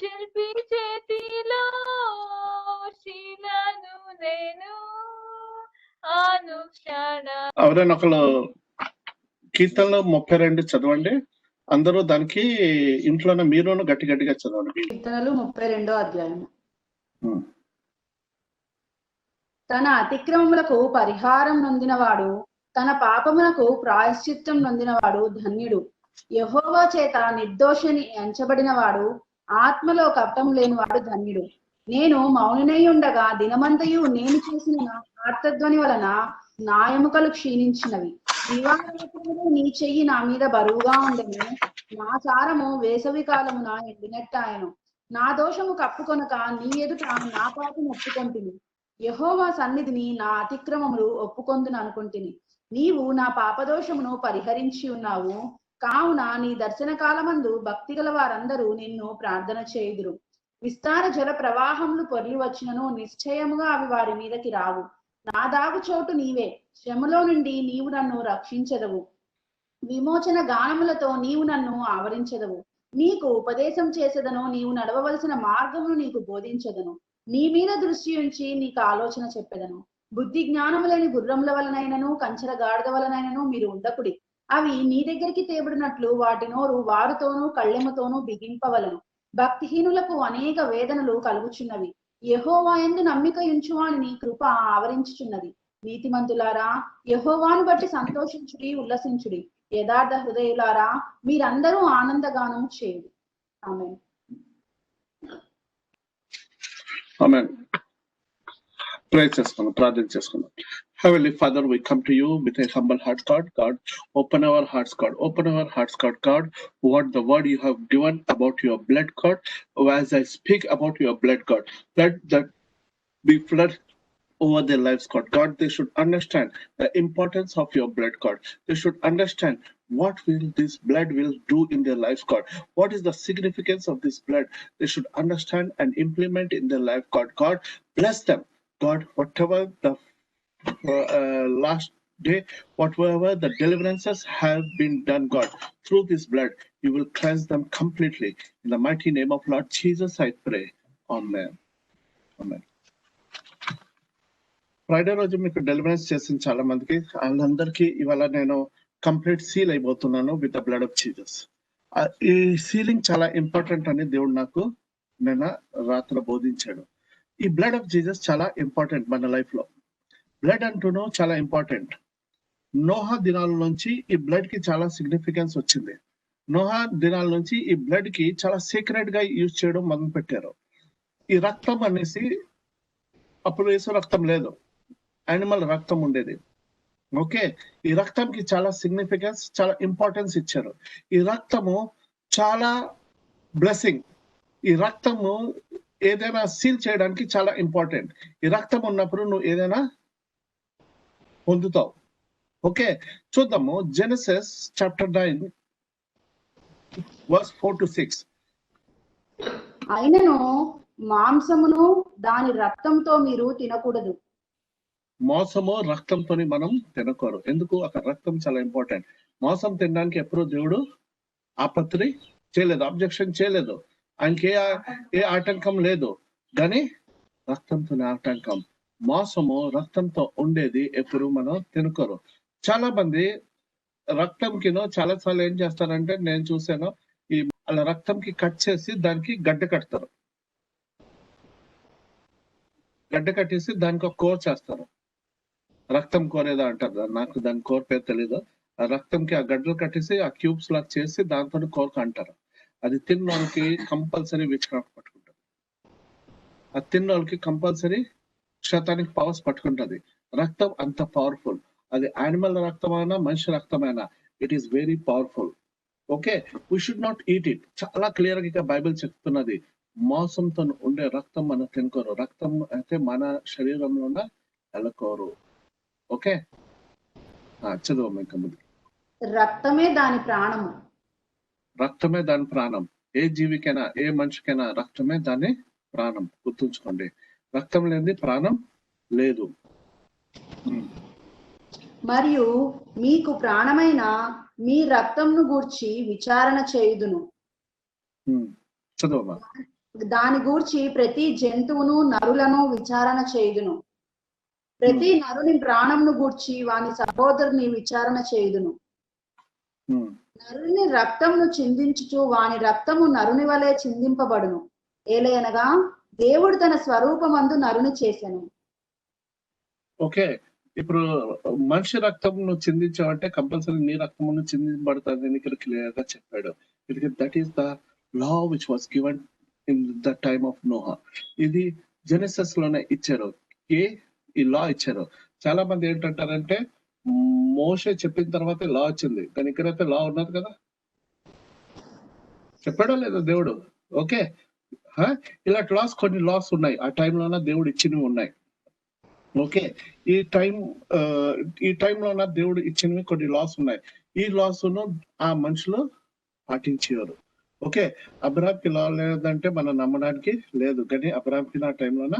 శిల్పి చేతిలో శిలను నేను అనుక్షణ. ఎవరైనా ఒకళ్ళు కీర్తనలో 32 చదవండి అందరూ. దానికి ఇంట్లోనే మీరును గట్టి గట్టిగా చదవండి. కీర్తనలు 32వ అధ్యాయం. తన అతిక్రమములకు పరిహారం నొందినవాడు, తన పాపములకు ప్రాయశ్చిత్తం నొందినవాడు ధన్యుడు. యెహోవా చేత నిర్దోషిని ఎంచబడినవాడు, ఆత్మలో కపటం లేనివాడు ధన్యుడు. నేను మౌననై ఉండగా దినమంతయు నేను చేసిన నా ఆర్తధ్వని వలన నా ఎముకలు క్షీణించినవి. దివారాత్రులు నీ చెయ్యి నా మీద బరువుగా ఉండెను. నా సారము వేసవి కాలమున ఎండినట్టాయను. నా దోషము కప్పుకొనక నీ ఎదుట నా పాపము ఒప్పుకొంటిని. యెహోవా సన్నిధిని నా అతిక్రమములు ఒప్పుకొందును అనుకుంటుని. నీవు నా పాపదోషమును పరిహరించి ఉన్నావు. కావున నీ దర్శన కాలమందు భక్తి గల వారందరూ నిన్ను ప్రార్థన చేయుదురు. విస్తార జల ప్రవాహములు పొర్లి వచ్చినను నిశ్చయముగా అవి వారి మీదకి రావు. నా దాగు చోటు నీవే. శ్రమలో నుండి నీవు నన్ను రక్షించెదవు. విమోచన గానములతో నీవు నన్ను ఆవరించెదవు. నీకు ఉపదేశం చేసేదను, నీవు నడవవలసిన మార్గమును నీకు బోధించెదను. నీ మీద దృష్టి ఉంచి నీకు ఆలోచన చెప్పెదను. బుద్ధి జ్ఞానములేని గుర్రముల వలనైనను కంచర గాడిద వలనైనను మీరు ఉండకుడి. అవి నీ దగ్గరికి తేబడినట్లు వాటి నోరు వారుతోనూ కళ్ళెముతోనూ బిగింపవలను. భక్తిహీనులకు అనేక వేదనలు కలుగుచున్నవి. యెహోవా యందు నమ్మిక ఉంచువాని కృప ఆవరించుచున్నది. నీతిమంతులారా, యెహోవాను బట్టి సంతోషించుడి, ఉల్లసించుడి. యథార్థ హృదయులారా, మీరందరూ ఆనందగానం చేయుడి. ఆమేన్. ఆమేన్. ప్రే చేసుకుందాం, ప్రార్థన చేసుకుందాం. Heavenly Father, we come to you with a humble heart, God. God, open our hearts, God. Open our hearts, God. God, what the word you have given about your blood, God. As I speak about your blood, God, let that be flood over their lives, God. God, they should understand the importance of your blood, God. They should understand what will this blood will do in their lives, God. What is the significance of this blood? They should understand and implement in their life, God. God, bless them, God. Whatever the last day, whatever the deliverances have been done, God, through this blood, you will cleanse them completely. In the mighty name of Lord Jesus, I pray. Amen. Amen. Friday రోజు మీకు deliverance చేసిన చాలా మందికి, వాళ్ళందరికీ ఇవాళ నేను complete seal అయిపోతున్నాను with the blood of Jesus. ఈ సీలింగ్ చాలా ఇంపార్టెంట్ అని దేవుడు నాకు నిన్న రాత్రి బోధించాడు. ఈ బ్లడ్ ఆఫ్ జీసస్ చాలా ఇంపార్టెంట్ మన లైఫ్ లో. బ్లడ్ అంటూనో చాలా ఇంపార్టెంట్. నోహా దినాల నుంచి ఈ బ్లడ్ కి చాలా సిగ్నిఫికెన్స్ వచ్చింది. నోహా దినాల నుంచి ఈ బ్లడ్ కి చాలా సీక్రెట్ గా యూజ్ చేయడం మొదలు పెట్టారు. ఈ రక్తం అనేసి అప్పుడు వేసే రక్తం లేదు, యానిమల్ రక్తం ఉండేది. ఓకే, ఈ రక్తంకి చాలా సిగ్నిఫికెన్స్, చాలా ఇంపార్టెన్స్ ఇచ్చారు. ఈ రక్తము చాలా బ్లెస్సింగ్. ఈ రక్తము ఏదైనా సీల్ చేయడానికి చాలా ఇంపార్టెంట్. ఈ రక్తం ఉన్నప్పుడు నువ్వు ఏదైనా పొందుతావు. ఓకే, చూద్దాము. Genesis chapter 9 verse 4 to 6. అయినను మాంసమును దాని రక్తంతో మీరు తినకూడదు. మాంసము రక్తంతో మనం తినకూడదు. ఎందుకు? అక్కడ రక్తం చాలా ఇంపార్టెంట్. మాంసం తినడానికి ఎప్పుడు దేవుడు ఆపత్తి చేయలేదు, అబ్జెక్షన్ చేయలేదు. ఆయనకి ఏ ఆటంకం లేదు. కానీ రక్తంతోనే ఆటంకం. మాంసము రక్తంతో ఉండేది ఎప్పుడు మనం తినకూడదు. చాలా మంది రక్తంకినో చాలా సార్లు ఏం చేస్తారంటే, నేను చూసాను, ఈ అలా రక్తంకి కట్ చేసి దానికి గడ్డ కడతారు. గడ్డ కట్టేసి దానికి ఒక కోర్ చేస్తారు. రక్తం కోరేదా అంటారు, నాకు దాని కోర్ పేరు తెలీదు. ఆ రక్తంకి ఆ గడ్డలు కట్టేసి ఆ క్యూబ్స్ లాగా చేసి దాంతో కోర్క అంటారు. అది తిన్నోళ్ళకి కంపల్సరీ విచ్క్రాఫ్ట్ పట్టుకుంటారు. అది తిన్నోళ్ళకి కంపల్సరీ శతానికి పవర్స్ పట్టుకుంటది. రక్తం అంత పవర్ఫుల్. అది యానిమల్ రక్తమైనా మనిషి రక్తమైనా it is very powerful. Okay, we should not eat it. చాలా క్లియర్ గా బైబిల్ చెప్తున్నది, మాంసంతో ఉండే రక్తం మనం తినకోరు. రక్తం అయితే మన శరీరంలో వెళ్ళకోరు. ఓకే, చదువు ఇంకా ముందు. రక్తమే దాని ప్రాణము. రక్తమే దాని ప్రాణం. ఏ జీవికైనా ఏ మనిషికైనా రక్తమే దాని ప్రాణం. గుర్తుంచుకోండి, రక్తం లేనిది ప్రాణం లేదు. మరియు మీకు ప్రాణమైన మీ రక్తంను గూర్చి విచారణ చేయుదును. చదువు. దాని గూర్చి ప్రతి జంతువును నరులను విచారణ చేయుదును. ప్రతి నరుని ప్రాణమును గూర్చి వాని సహోదరుని విచారణ చేయుదును. నరుని రక్తమును చిందించుచు వాని రక్తము నరుని వలె చిందింపబడును. ఏలయనగా దేవుడు తన స్వరూపమందు నరుని చేసెను. ఓకే, ఇప్పుడు మనిషి రక్తం నువ్వు చిందించావంటే కంపల్సరీ నీ రక్తమును చిందించబడుతుంది ఇక్కడ క్లియర్ గా చెప్పాడు. That is the law which was given in the time of Noah. ఇది జెనసిస్ లోనే ఇచ్చారు, ఈ లా ఇచ్చారు. చాలా మంది ఏంటంటారంటే మోషే చెప్పిన తర్వాత లా వచ్చింది, కానీ ఇక్కడైతే లా ఉన్నది కదా, చెప్పాడో లేదా దేవుడు? ఓకే, ఇలాంటి లాస్ కొన్ని లాస్ ఉన్నాయి, ఆ టైంలోన దేవుడు ఇచ్చినవి ఉన్నాయి. ఓకే, ఈ టైంలోన దేవుడు ఇచ్చినవి కొన్ని లాస్ ఉన్నాయి. ఈ లాస్ ను ఆ మనుషులు పాటించేవారు. ఓకే, అబ్రాహాంకి లా లేదంటే మనం నమ్మడానికి లేదు, కానీ అబ్రాహాంకి ఆ టైంలోన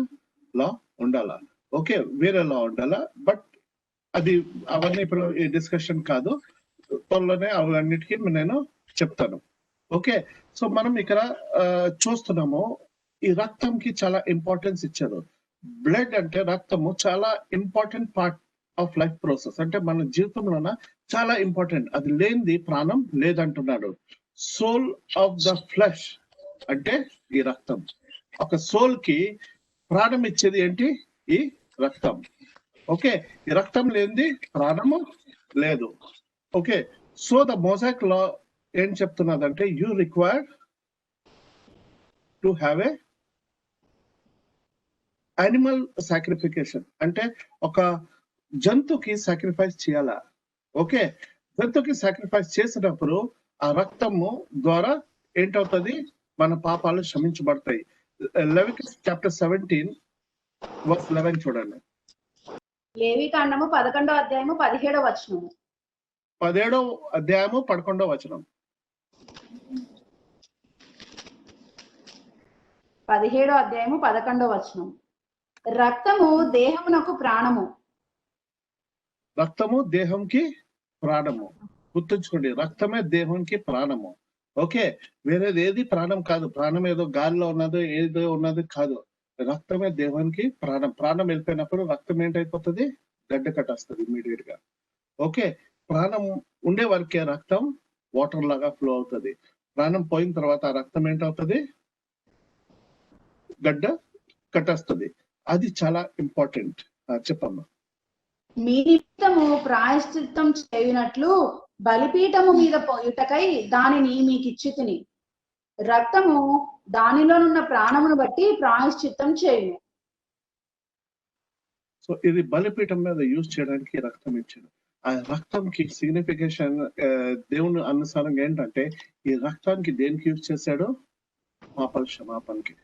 లా ఉండాలా. ఓకే, వేరే లా ఉండాలా, బట్ అది అవన్నీ ఇప్పుడు ఈ డిస్కషన్ కాదు, త్వరలోనే అవన్నిటికీ నేను చెప్తాను. ఓకే, సో మనం ఇక్కడ చూస్తున్నాము ఈ రక్తంకి చాలా ఇంపార్టెన్స్ ఇచ్చారు. బ్లడ్ అంటే రక్తము చాలా important part of life process, అంటే మన జీవితంలోన చాలా ఇంపార్టెంట్. అది లేనిది ప్రాణం లేదంటున్నాడు. సోల్ ఆఫ్ ద ఫ్లెష్ అంటే ఈ రక్తం. ఒక సోల్ కి ప్రాణం ఇచ్చేది ఏంటి? ఈ రక్తం. ఓకే, ఈ రక్తం లేనిది ప్రాణము లేదు. Okay, so the Mosaic law ఏం చెప్తున్నదంటే you required to have a animal sacrification, అంటే ఒక జంతువుకి సాక్రిఫైస్ చేయాలా. ఓకే, జంతువుకి సాక్రిఫైస్ చేసినప్పుడు ఆ రక్తము ద్వారా ఏంటవుతుంది? మన పాపాలు క్షమించబడతాయి. లెవిటికస్ చాప్టర్ 17 వర్స్ 11 చూడండి. లేవికాండము 11వ అధ్యాయము 17వ వచనము. 17వ అధ్యాయము 11వ వచనం. 17వ అధ్యాయము 11వ వచనం. రక్తము దేహమునకు ప్రాణము. రక్తము దేహంకి ప్రాణము. గుర్తుంచుకోండి, రక్తమే దేహంకి ప్రాణము. ఓకే, వేరేది ఏది ప్రాణం కాదు. ప్రాణం ఏదో గాలిలో ఉన్నది, ఏదో ఉన్నది కాదు. రక్తమే దేహానికి ప్రాణం. ప్రాణం వెళ్ళిపోయినప్పుడు రక్తం ఏంటైపోతుంది? గడ్డ కట్టేస్తుంది ఇమీడియట్ గా. ఓకే, ప్రాణం ఉండే వరకే రక్తం వాటర్ లాగా ఫ్లో అవుతుంది. ప్రాణం పోయిన తర్వాత ఆ రక్తం ఏంటవుతుంది? గడ్డ కట్టేస్తుంది. అది చాలా ఇంపార్టెంట్. చెప్పమ్మా. మీ నిమిత్తము ప్రాయశ్చిత్తం చేయునట్లు బలిపీఠము మీద పోయుటకై దానిని మీకు ఇచ్చితిని. రక్తము దానిలోనున్న ప్రాణమును బట్టి ప్రాయశ్చిత్తం చేయును. సో ఇది బలిపీఠం మీద యూజ్ చేయడానికి రక్తం ఇచ్చాడు. ఆ రక్తంకి సిగ్నిఫికేషన్ దేవుని అనుసారంగా ఏంటంటే ఈ రక్తానికి దేనికి యూజ్ చేశాడు? పాపల క్షమాపణకి.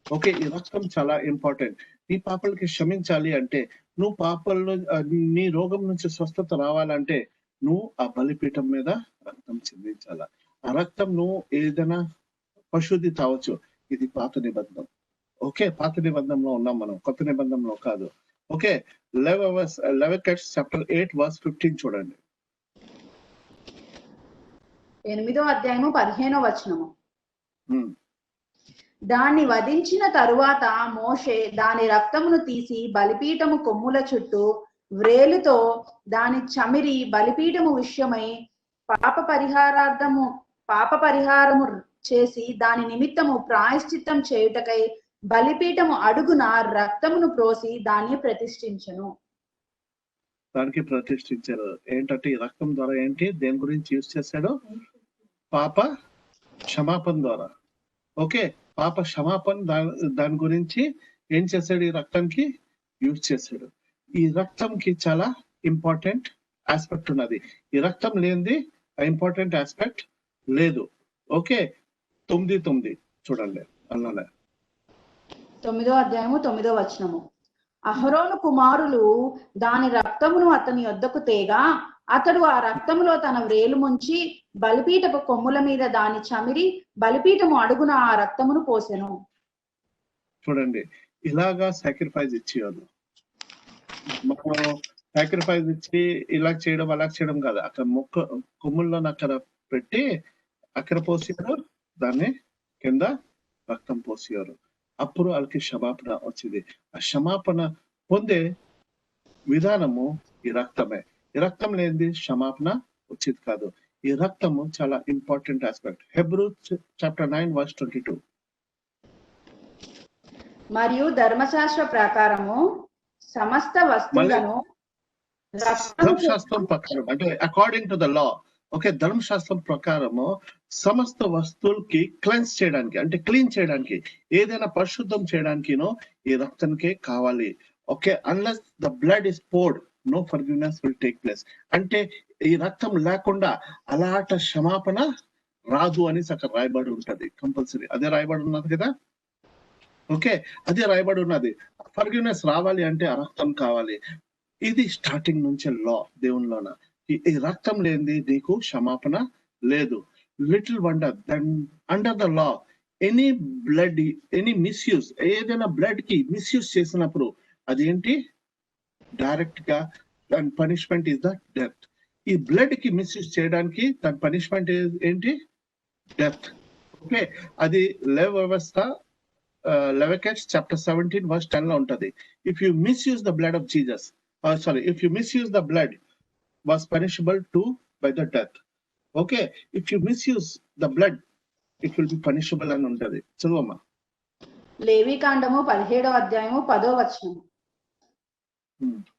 ఓకే, ఈ రక్తం చాలా ఇంపార్టెంట్. నీ పాపలకి క్షమించాలి అంటే, నువ్వు పాపల్లో నీ రోగం నుంచి స్వస్థత రావాలంటే నువ్వు ఆ బలిపీఠం మీద రక్తం చిందించాల. ఆ రక్తం నువ్వు ఏదైనా పశువుది తావచ్చు. ఇది పాత నిబంధన. ఓకే, పాత నిబంధనలో ఉన్నాం మనం, కొత్త నిబంధనలో కాదు. ఓకే, లెవిటికస్ చాప్టర్ 8 వర్స్ 15 చూడండి. 8వ అధ్యాయము 15వ వచనము. దాన్ని వధించిన తరువాత మోషే దాని రక్తమును తీసి బలిపీఠము కొమ్ముల చుట్టూ వ్రేలుతో దాని చమిరి బలిపీఠము విషయమై పాప పరిహారము చేసి దాని నిమిత్తము ప్రాయశ్చిత్తం చేయుటకై బలిపీఠము అడుగున రక్తమును ప్రోసి దాన్ని ప్రతిష్ఠించను. దానికి ప్రతిష్ఠించారు. ఏంటంటే ఈ రక్తం ద్వారా ఏంటి, దేని గురించి యూజ్ చేశాడు? పాప క్షమాపణ ద్వారా. ఓకే, పాప క్షమాపణ దాని గురించి ఏం చేశాడు? ఈ రక్తానికి యూజ్ చేశాడు. ఈ రక్తంకి చాలా ఇంపార్టెంట్ ఆస్పెక్ట్ ఉన్నది. ఈ రక్తం లేనిది ఇంపార్టెంట్ ఆస్పెక్ట్ లేదు. ఓకే, 9 చూడండి. అలానే 9వ అధ్యాయము 9వ వచనము. అహరోను కుమారులు దాని రక్తమును అతని యొద్దకు తేగా అతడు ఆ రక్తములో తన వ్రేలు ముంచి బలిపీఠపు కొమ్ముల మీద దాని చమిరి బలిపీఠము అడుగున ఆ రక్తమును పోసెను. చూడండి, ఇలాగా సాక్రిఫైస్ ఇచ్చేవాళ్ళు. మనం సాక్రిఫైస్ ఇచ్చి ఇలా చేయడం అలా చేయడం కాదు. అక్కడ కొమ్ముల్లో అక్కడ పెట్టి అక్కడ పోసారు, దాన్ని కింద రక్తం పోసారు. అప్పుడు వాళ్ళకి క్షమాపణ వచ్చింది. ఆ క్షమాపణ పొందే విధానము ఈ రక్తమే. ఈ రక్తం లేనిది క్షమాపణ వచ్చేది కాదు. ఈ రక్తము చాలా important aspect. Hebrews chapter 9 verse 22. మరియు ధర్మశాస్త్ర ప్రకారము సమస్త వస్తువులను ధర్మశాస్త్రం ప్రకారం అంటే according to the law. Okay, ధర్మశాస్త్రం ప్రకారము సమస్త వస్తువులకి క్లెన్స్ చేయడానికి అంటే క్లీన్ చేయడానికి, ఏదైనా పరిశుద్ధం చేయడానికినో ఈ రక్తానికే కావాలి. Okay, unless the blood is poured no forgiveness will take place. అంటే ఈ రక్తం లేకుండా అలాంటి క్షమాపణ రాదు అని అక్కడ రాయబడి ఉంటది కంపల్సరీ. అదే రాయబడి ఉన్నది కదా. ఓకే, అదే రాయబడి ఉన్నది. ఫర్గివ్నెస్ రావాలి అంటే ఆ రక్తం కావాలి. ఇది స్టార్టింగ్ నుంచే లా దేవునిలోన. ఈ రక్తం లేనిది నీకు క్షమాపణ లేదు. Little wonder then under the law any blood any misuse, ఏదైనా బ్లడ్ కి మిస్యూజ్ చేసినప్పుడు అదేంటి డైరెక్ట్ గా దాని పనిష్మెంట్ ఇస్ ద డెత్. ఈ బ్లడ్ కి మిస్యూజ్ చేయడానికి దాని పనిష్మెంట్ ఏంటి? డెత్. ఓకే, అది Leviticus chapter 17 verse 10 లో ఉంటది. If you misuse the blood of Jesus, if you misuse the blood was punishable too by the death. Okay, if you misuse the blood it will be punishable అని ఉంటది. చదువమ్మా. లేవికాండము 17వ అధ్యాయము 10వ వచనము.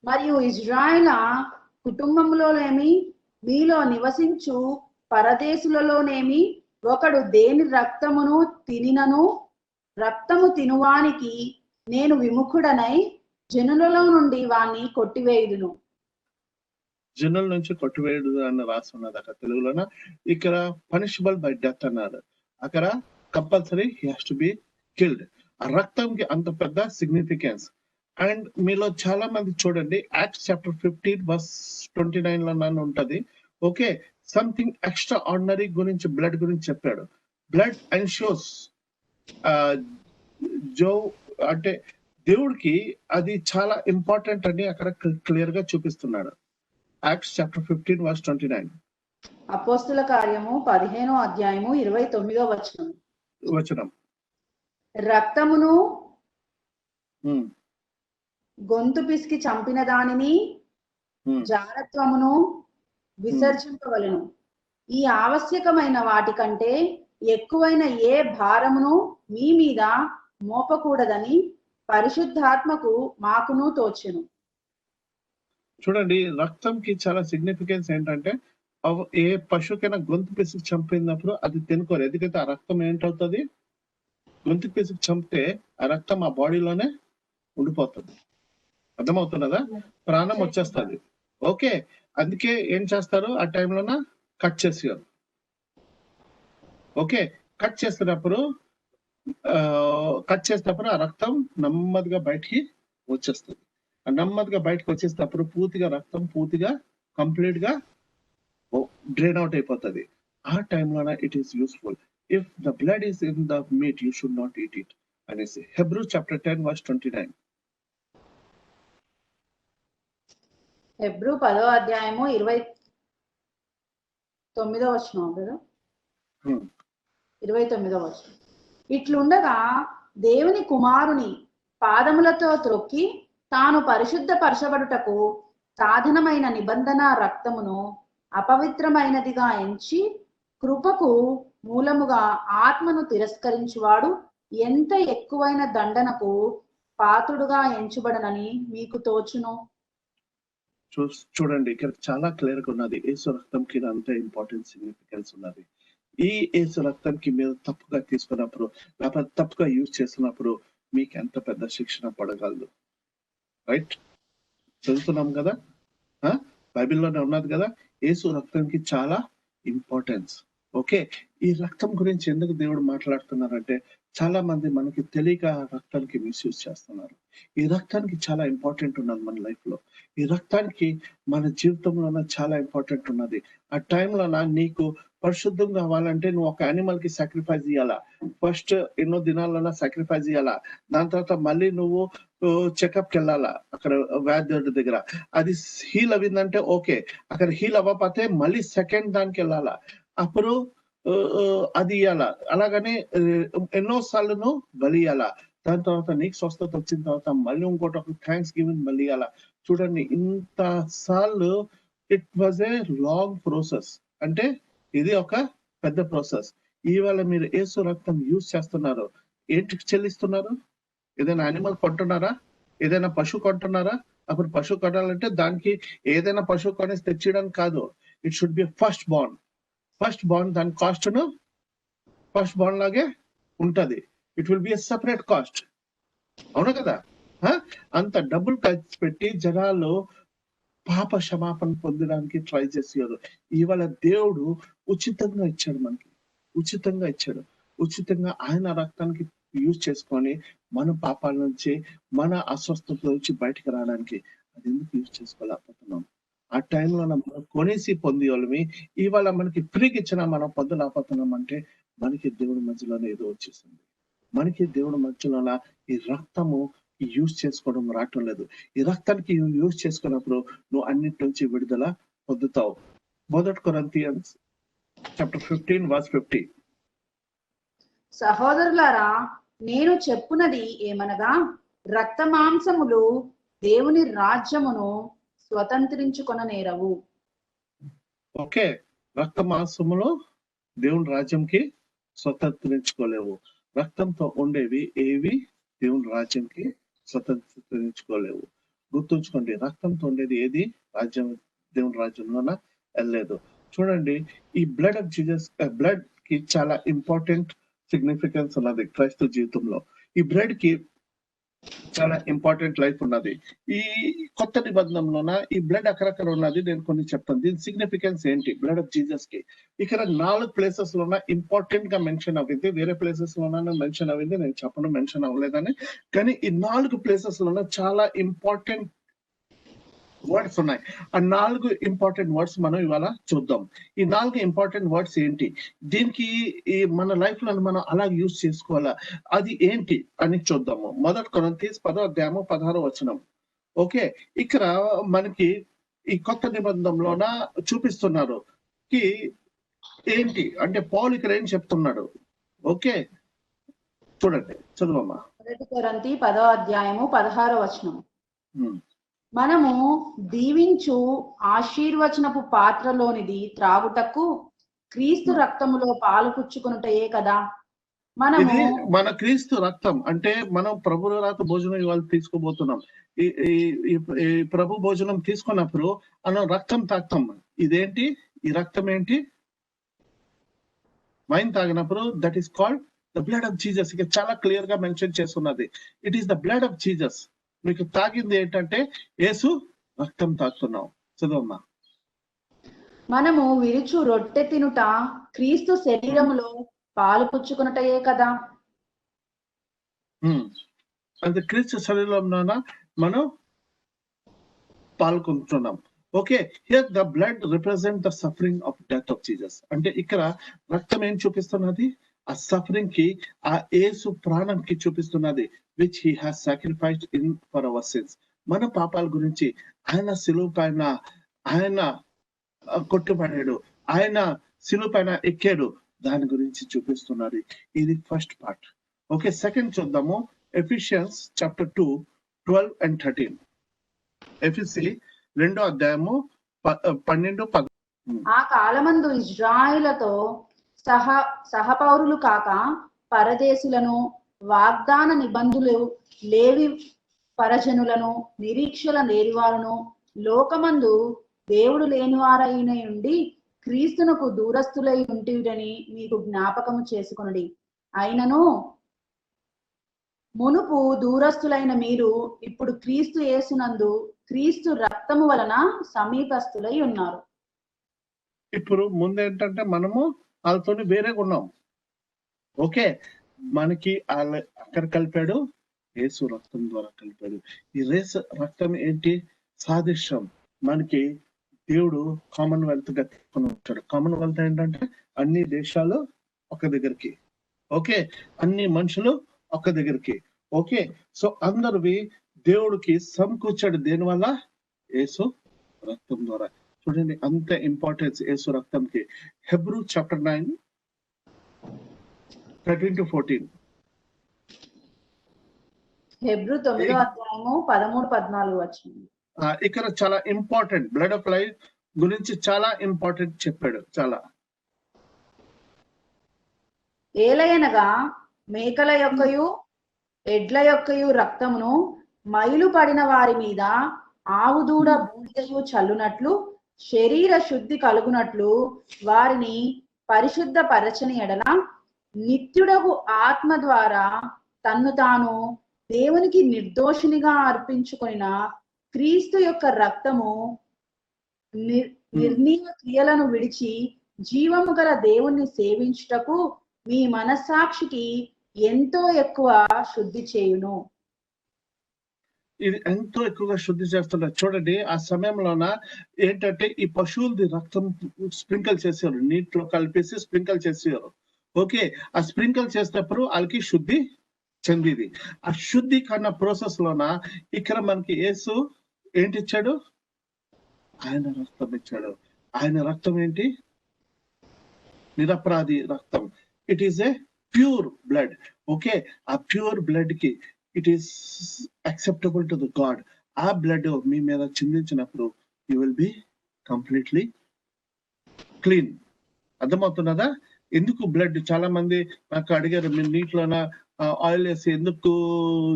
మరియు ఇజ్రాయేలు కుటుంబంలోనేమి మీలో నివసించు పరదేశులలోనేమి ఒకడు దేని రక్తమును తినినను రక్తము తినువానికి నేను విముఖుడనై జనులలో నుండి వాణ్ణి కొట్టివేయుదును. జనుల నుంచి కొట్టివేయుడు అని రాసి ఉన్నది అక్కడ తెలుగులోన. ఇక్కడ పనిషబుల్ బై డెత్ అన్నారు. అక్కడ compulsory he has to be killed. ఆ రక్తంకి అంత పెద్ద సిగ్నిఫికెన్స్. అండ్ మీలో చాలా మంది చూడండి యాక్ట్స్ చాప్టర్ 15 verse 29 లో నన్ను ఉంటది. ఓకే, సంథింగ్ ఎక్స్ట్రా ఆర్డినరీ గురించి బ్లడ్ గురించి చెప్పాడు. బ్లడ్ ఎన్షోర్స్ అంటే దేవుడికి అది చాలా ఇంపార్టెంట్ అని అక్కడ క్లియర్ గా చూపిస్తున్నాడు. Acts chapter 15 verse 29. అపోస్తుల కార్యము 15వ అధ్యాయము 29వ వచనం. రక్తమును గొంతు పిసికి చంపిన దానిని జారత్వమును విసర్జింపవలెను. ఈ ఆవశ్యకమైన వాటికంటే ఎక్కువైన ఏ భారమును మీ మీద మోపకూడదని పరిశుద్ధాత్మకు మాకును తోచెను. చూడండి, రక్తంకి చాలా సిగ్నిఫికెన్స్ ఏంటంటే ఏ పశువుకైనా గొంతు పిసికి చంపినప్పుడు అది తినుకోరు. ఎందుకంటే ఆ రక్తం ఏంటవుతుంది, గొంతు పిసికి చంపితే ఆ రక్తం ఆ బాడీలోనే ఉండిపోతుంది. అర్థమవుతున్నదా? ప్రాణం వచ్చేస్తుంది. ఓకే, అందుకే ఏం చేస్తారు ఆ టైంలోన కట్ చేసేవారు. ఓకే, కట్ చేసినప్పుడు ఆ రక్తం నెమ్మదిగా బయటికి వచ్చేస్తుంది. ఆ నెమ్మదిగా బయటకు వచ్చేసినప్పుడు రక్తం పూర్తిగా కంప్లీట్ గా డ్రైన్ అవుట్ అయిపోతుంది. ఆ టైంలోన it is useful. If the blood is in the meat you should not eat it అనేసి హెబ్రూస్ చాప్టర్ 10 verse 29. హెబ్రూ 10వ అధ్యాయము 29వ వచనం కదా. 29వ వచనం. ఇట్లుండగా దేవుని కుమారుని పాదములతో త్రొక్కి తాను పరిశుద్ధ పరచబడుటకు సాధనమైన నిబంధన రక్తమును అపవిత్రమైనదిగా ఎంచి కృపకు మూలముగా ఆత్మను తిరస్కరించువాడు ఎంత ఎక్కువైన దండనకు పాత్రుడుగా ఎంచబడనని మీకు తోచును. చూడండి, ఇక్కడ చాలా క్లియర్ గా ఉన్నది. యేసు రక్తంకి అంత ఇంపార్టెంట్ సిగ్నిఫికెన్స్ ఉన్నది. ఈ యేసు రక్తంకి మీరు తప్పుగా తీసుకున్నప్పుడు లేకపోతే తప్పుగా యూజ్ చేసినప్పుడు మీకు ఎంత పెద్ద శిక్షణ పడగలదు. రైట్, చదువుతున్నాం కదా, బైబిల్లోనే ఉన్నది కదా. యేసు రక్తంకి చాలా ఇంపార్టెన్స్. ఓకే, ఈ రక్తం గురించి ఎందుకు దేవుడు మాట్లాడుతున్నారంటే చాలా మంది మనకి తెలియక రక్తానికి మిస్యూజ్ చేస్తున్నారు. ఈ రక్తానికి చాలా ఇంపార్టెంట్ ఉన్నది మన లైఫ్ లో. ఈ రక్తానికి మన జీవితంలోన చాలా ఇంపార్టెంట్ ఉన్నది. ఆ టైంలోన నీకు పరిశుద్ధం కావాలంటే నువ్వు ఒక యానిమల్ కి సాక్రిఫైస్ చేయాలా. ఫస్ట్ ఎన్నో దినాలన్నా సాక్రిఫైస్ చేయాలా. దాని తర్వాత మళ్ళీ నువ్వు చెకప్కి వెళ్ళాలా అక్కడ వ్యాధి దగ్గర. అది హీల్ అయిందంటే ఓకే, అక్కడ హీల్ అవ్వకపోతే మళ్ళీ సెకండ్ దానికి వెళ్ళాలా. అప్పుడు అది ఇయ్యాల, అలాగని ఎన్నో సార్లు బలి ఇయ్యాల. దాని తర్వాత నీకు స్వస్థత వచ్చిన తర్వాత మళ్ళీ ఇంకోటి ఒక థ్యాంక్స్ గివింగ్ మళ్ళీ ఇయ్యాల. చూడండి ఇంత సార్లు it was a long process. అంటే ఇది ఒక పెద్ద ప్రాసెస్. ఇవాళ మీరు యేసు రక్తం యూజ్ చేస్తున్నారు, ఏంటికి చెల్లిస్తున్నారు? ఏదైనా యానిమల్ కొంటున్నారా? ఏదైనా పశువు కొంటున్నారా? అప్పుడు పశువు కొనాలంటే దానికి ఏదైనా పశువు కొనేసి తెచ్చడానికి కాదు. It should be first born. First born దాని కాస్ట్ ను ఫస్ట్ బార్న్ లాగే ఉంటది. It will be a separate cost. అవును కదా? అంత డబ్బులు ఖర్చు పెట్టి జనాలు పాప క్షమాపణ పొందడానికి ట్రై చేసేవారు. ఇవాళ దేవుడు ఉచితంగా ఇచ్చాడు, మనకి ఉచితంగా ఇచ్చాడు. ఉచితంగా ఆయన రక్తానికి యూజ్ చేసుకొని మన పాపాల నుంచి, మన అస్వస్థత నుంచి బయటకు రావడానికి అది ఎందుకు యూజ్ చేసుకోలేకపోతున్నాం? ఆ టైంలో మనం కొనేసి పొంది వాళ్ళమి, ఇవాళ మనకి ఫ్రీకి ఇచ్చిన మనం పొందలేకపోతున్నాం. అంటే మనకి దేవుడి మధ్యలోనే ఏదో వచ్చేసింది. మనకి దేవుడి మధ్యలో ఈ రక్తము యూజ్ చేసుకోవడం రావటం లేదు. ఈ రక్తానికి యూజ్ చేసుకున్నప్పుడు నువ్వు అన్నిటి నుంచి విడుదల పొందుతావు. మొదటి కొరింథియన్స్ చాప్టర్ 15 వర్స్ 50. సహోదరులారా, నేను చెప్పునది ఏమనగా, రక్త మాంసములు దేవుని రాజ్యమును స్వతంత్రించుకొననేరవు. ఓకే, రక్త మాంసములు దేవుని రాజ్యంకి స్వతంత్రించుకోలేవు. రక్తంతో ఉండేవి ఏవి దేవుని రాజ్యంకి స్వతంత్రించుకోలేవు. గుర్తుంచుకోండి, రక్తంతో ఉండేది ఏది రాజ్యం దేవుని రాజ్యంలోన వెళ్ళలేదు. చూడండి, ఈ బ్లడ్ ఆఫ్ జీసస్, బ్లడ్ కి చాలా ఇంపార్టెంట్ సిగ్నిఫికెన్స్ ఉన్నది క్రైస్తవ జీవితంలో. ఈ బ్లడ్ కి చాలా ఇంపార్టెంట్ లైఫ్ ఉన్నది. ఈ కొత్త నిబంధనలోన ఈ బ్లడ్ అక్కడక్కడ ఉన్నది, నేను కొన్ని చెప్తాను. దీని సిగ్నిఫికెన్స్ ఏంటి బ్లడ్ ఆఫ్ జీసస్ కి? ఇక్కడ 4 ప్లేసెస్ లోన ఇంపార్టెంట్ గా మెన్షన్ అవ్వింది. వేరే ప్లేసెస్ లోన మెన్షన్ అవ్వింది, నేను చెప్పడం మెన్షన్ అవ్వలేదని. కానీ ఈ 4 ప్లేసెస్ లోన చాలా ఇంపార్టెంట్ వర్డ్స్ ఉన్నాయి. ఆ 4 ఇంపార్టెంట్ వర్డ్స్ మనం ఇవాళ చూద్దాం. ఈ 4 ఇంపార్టెంట్ వర్డ్స్ ఏంటి, దీనికి ఈ మన లైఫ్ లో మనం అలా యూజ్ చేసుకోవాలా, అది ఏంటి అని చూద్దాము. మొదటి కొరింథీయులు 10వ అధ్యాయము 16వ వచనం. ఓకే, ఇక్కడ మనకి ఈ కొత్త నిబంధనలోన చూపిస్తున్నారు కి ఏంటి అంటే పౌలు ఇక్కడ ఏం చెప్తున్నాడు. ఓకే, చూడండి, చదువమ్మా. మొదటి కొరింథీ 10వ అధ్యాయము 16వ వచనం. మనము దీవించు ఆశీర్వచనపు పాత్రలోనిది త్రాగుటకు క్రీస్తు రక్తములో పాలు పుచ్చుకొనుటయే కదా. మనము మన క్రీస్తు రక్తం అంటే మనం ప్రభు రాత భోజనం ఇవాళ తీసుకోబోతున్నాం. ఈ ప్రభు భోజనం తీసుకున్నప్పుడు మనం రక్తం తాగుతాం. ఇదేంటి, ఈ రక్తం ఏంటి? వైన్ తాగినప్పుడు that is called the blood of Jesus. ఇక చాలా క్లియర్ గా మెన్షన్ చేస్తున్నది, it is the blood of Jesus. మీకు తాగింది ఏంటంటే యేసు రక్తం తాగుతున్నాం. చదవమ్మా. మనము విరుచు రొట్టె తినుట క్రీస్తు శరీరములో పాలు పుచ్చుకున్నటయే కదా. అంటే క్రీస్తు శరీరంలోన మనం పాల్గొంటున్నాం. Okay, here the blood represent the suffering of death of Jesus. అంటే ఇక్కడ రక్తం ఏం చూపిస్తున్నది? ఆ సఫరింగ్ కి, ఆ యేసు ప్రాణంకి చూపిస్తున్నది, which he has sacrificed in for our sins. మన పాపాల గురించి ఆయన సిలువ పైన ఆయన కొట్టుబడాడు, ఆయన సిలువ పైన ఎక్కాడు, దాని గురించి చూపిస్తున్నది. ఇది ఫస్ట్ పార్ట్. ఓకే, సెకండ్ చూద్దాము. Ephesians chapter 2 12 and 13. ఎఫెసీ 2వ అధ్యాయము 12, 10. ఆ కాలమందు ఇజ్రాయిలతో సహపౌరులు కాక పరదేశులను, వాగ్దాన నిబంధులు లేవి పరజనులను, నిరీక్షల లేనివారును, లోకమందు దేవుడు లేనివారైన ఉండి క్రీస్తునకు దూరస్తులై ఉంటిరని మీకు జ్ఞాపకము చేసుకొనుడి. అయినను మునుపు దూరస్తులైన మీరు ఇప్పుడు క్రీస్తు యేసునందు క్రీస్తు రక్తము వలన సమీపస్తులై ఉన్నారు. ఇప్పుడు ముందు ఏంటంటే మనము వాళ్ళతో వేరేగా ఉన్నాం. ఓకే, మనకి అక్కడ కలిపాడు, యేసు రక్తం ద్వారా కలిపాడు. ఈ రక్తం ఏంటి? సాదృశ్యం. మనకి దేవుడు కామన్వెల్త్ గా తీసుకొని వచ్చాడు. కామన్వెల్త్ ఏంటంటే అన్ని దేశాలు ఒక దగ్గరికి, ఓకే, అన్ని మనుషులు ఒక దగ్గరికి. ఓకే, సో అందరివి దేవుడికి సమకూర్చాడు. దేనివల్ల? యేసు రక్తం ద్వారా. చూడండి అంత ఇంపార్టెన్స్ యేసు రక్తంకి. Hebrew chapter 9 13 to 14. హెబ్రూ 9వ అధ్యాయము 13-14 వచనం. ఇక్కడ చాలా ఇంపార్టెంట్, బ్లడ్ ఆఫ్ లైఫ్ గురించి చాలా ఇంపార్టెంట్ చెప్పాడు. చాలా ఏలయనగా మేకల యొక్కయు ఎడ్ల యొక్కయు రక్తమును మైలు పడిన వారి మీద ఆవు దూడ బూడిదయు చల్లునట్లు శరీర శుద్ధి కలుగునట్లు వారిని పరిశుద్ధ పరచని ఎడల నిత్యుడగు ఆత్మ ద్వారా తన్ను తాను దేవునికి నిర్దోషినిగా అర్పించుకొనిన క్రీస్తు యొక్క రక్తము నిర్ణీయ క్రియలను విడిచి జీవము గల దేవుణ్ణి సేవించుటకు మీ మనస్సాక్షికి ఎంతో ఎక్కువ శుద్ధి చేయును. ఇది ఎంతో ఎక్కువగా శుద్ధి చేస్తున్నారు. చూడండి, ఆ సమయంలోన ఏంటంటే ఈ పశువులది రక్తం స్ప్రింకల్ చేసేవారు, నీటిలో కలిపేసి స్ప్రింకల్ చేసేవారు. ఓకే, ఆ స్ప్రింకల్ చేసినప్పుడు వాళ్ళకి శుద్ధి చెందిది. ఆ శుద్ధి కన్నా ప్రాసెస్ లోన ఇక్కడ మనకి యేసు ఏంటి ఇచ్చాడు? ఆయన రక్తం ఇచ్చాడు. ఆయన రక్తం ఏంటి? నిరపరాధి రక్తం. It is a pure blood. Okay, ఆ ప్యూర్ బ్లడ్ కి it is acceptable to the God. ఆ బ్లడ్ మీ మీద చిందించినప్పుడు you will be completely clean. అర్థమవుతున్నదా? ఎందుకు బ్లడ్? చాలా మంది నాకు అడిగారు, మీరు నీటిలోన ఆయిల్ వేసి ఎందుకు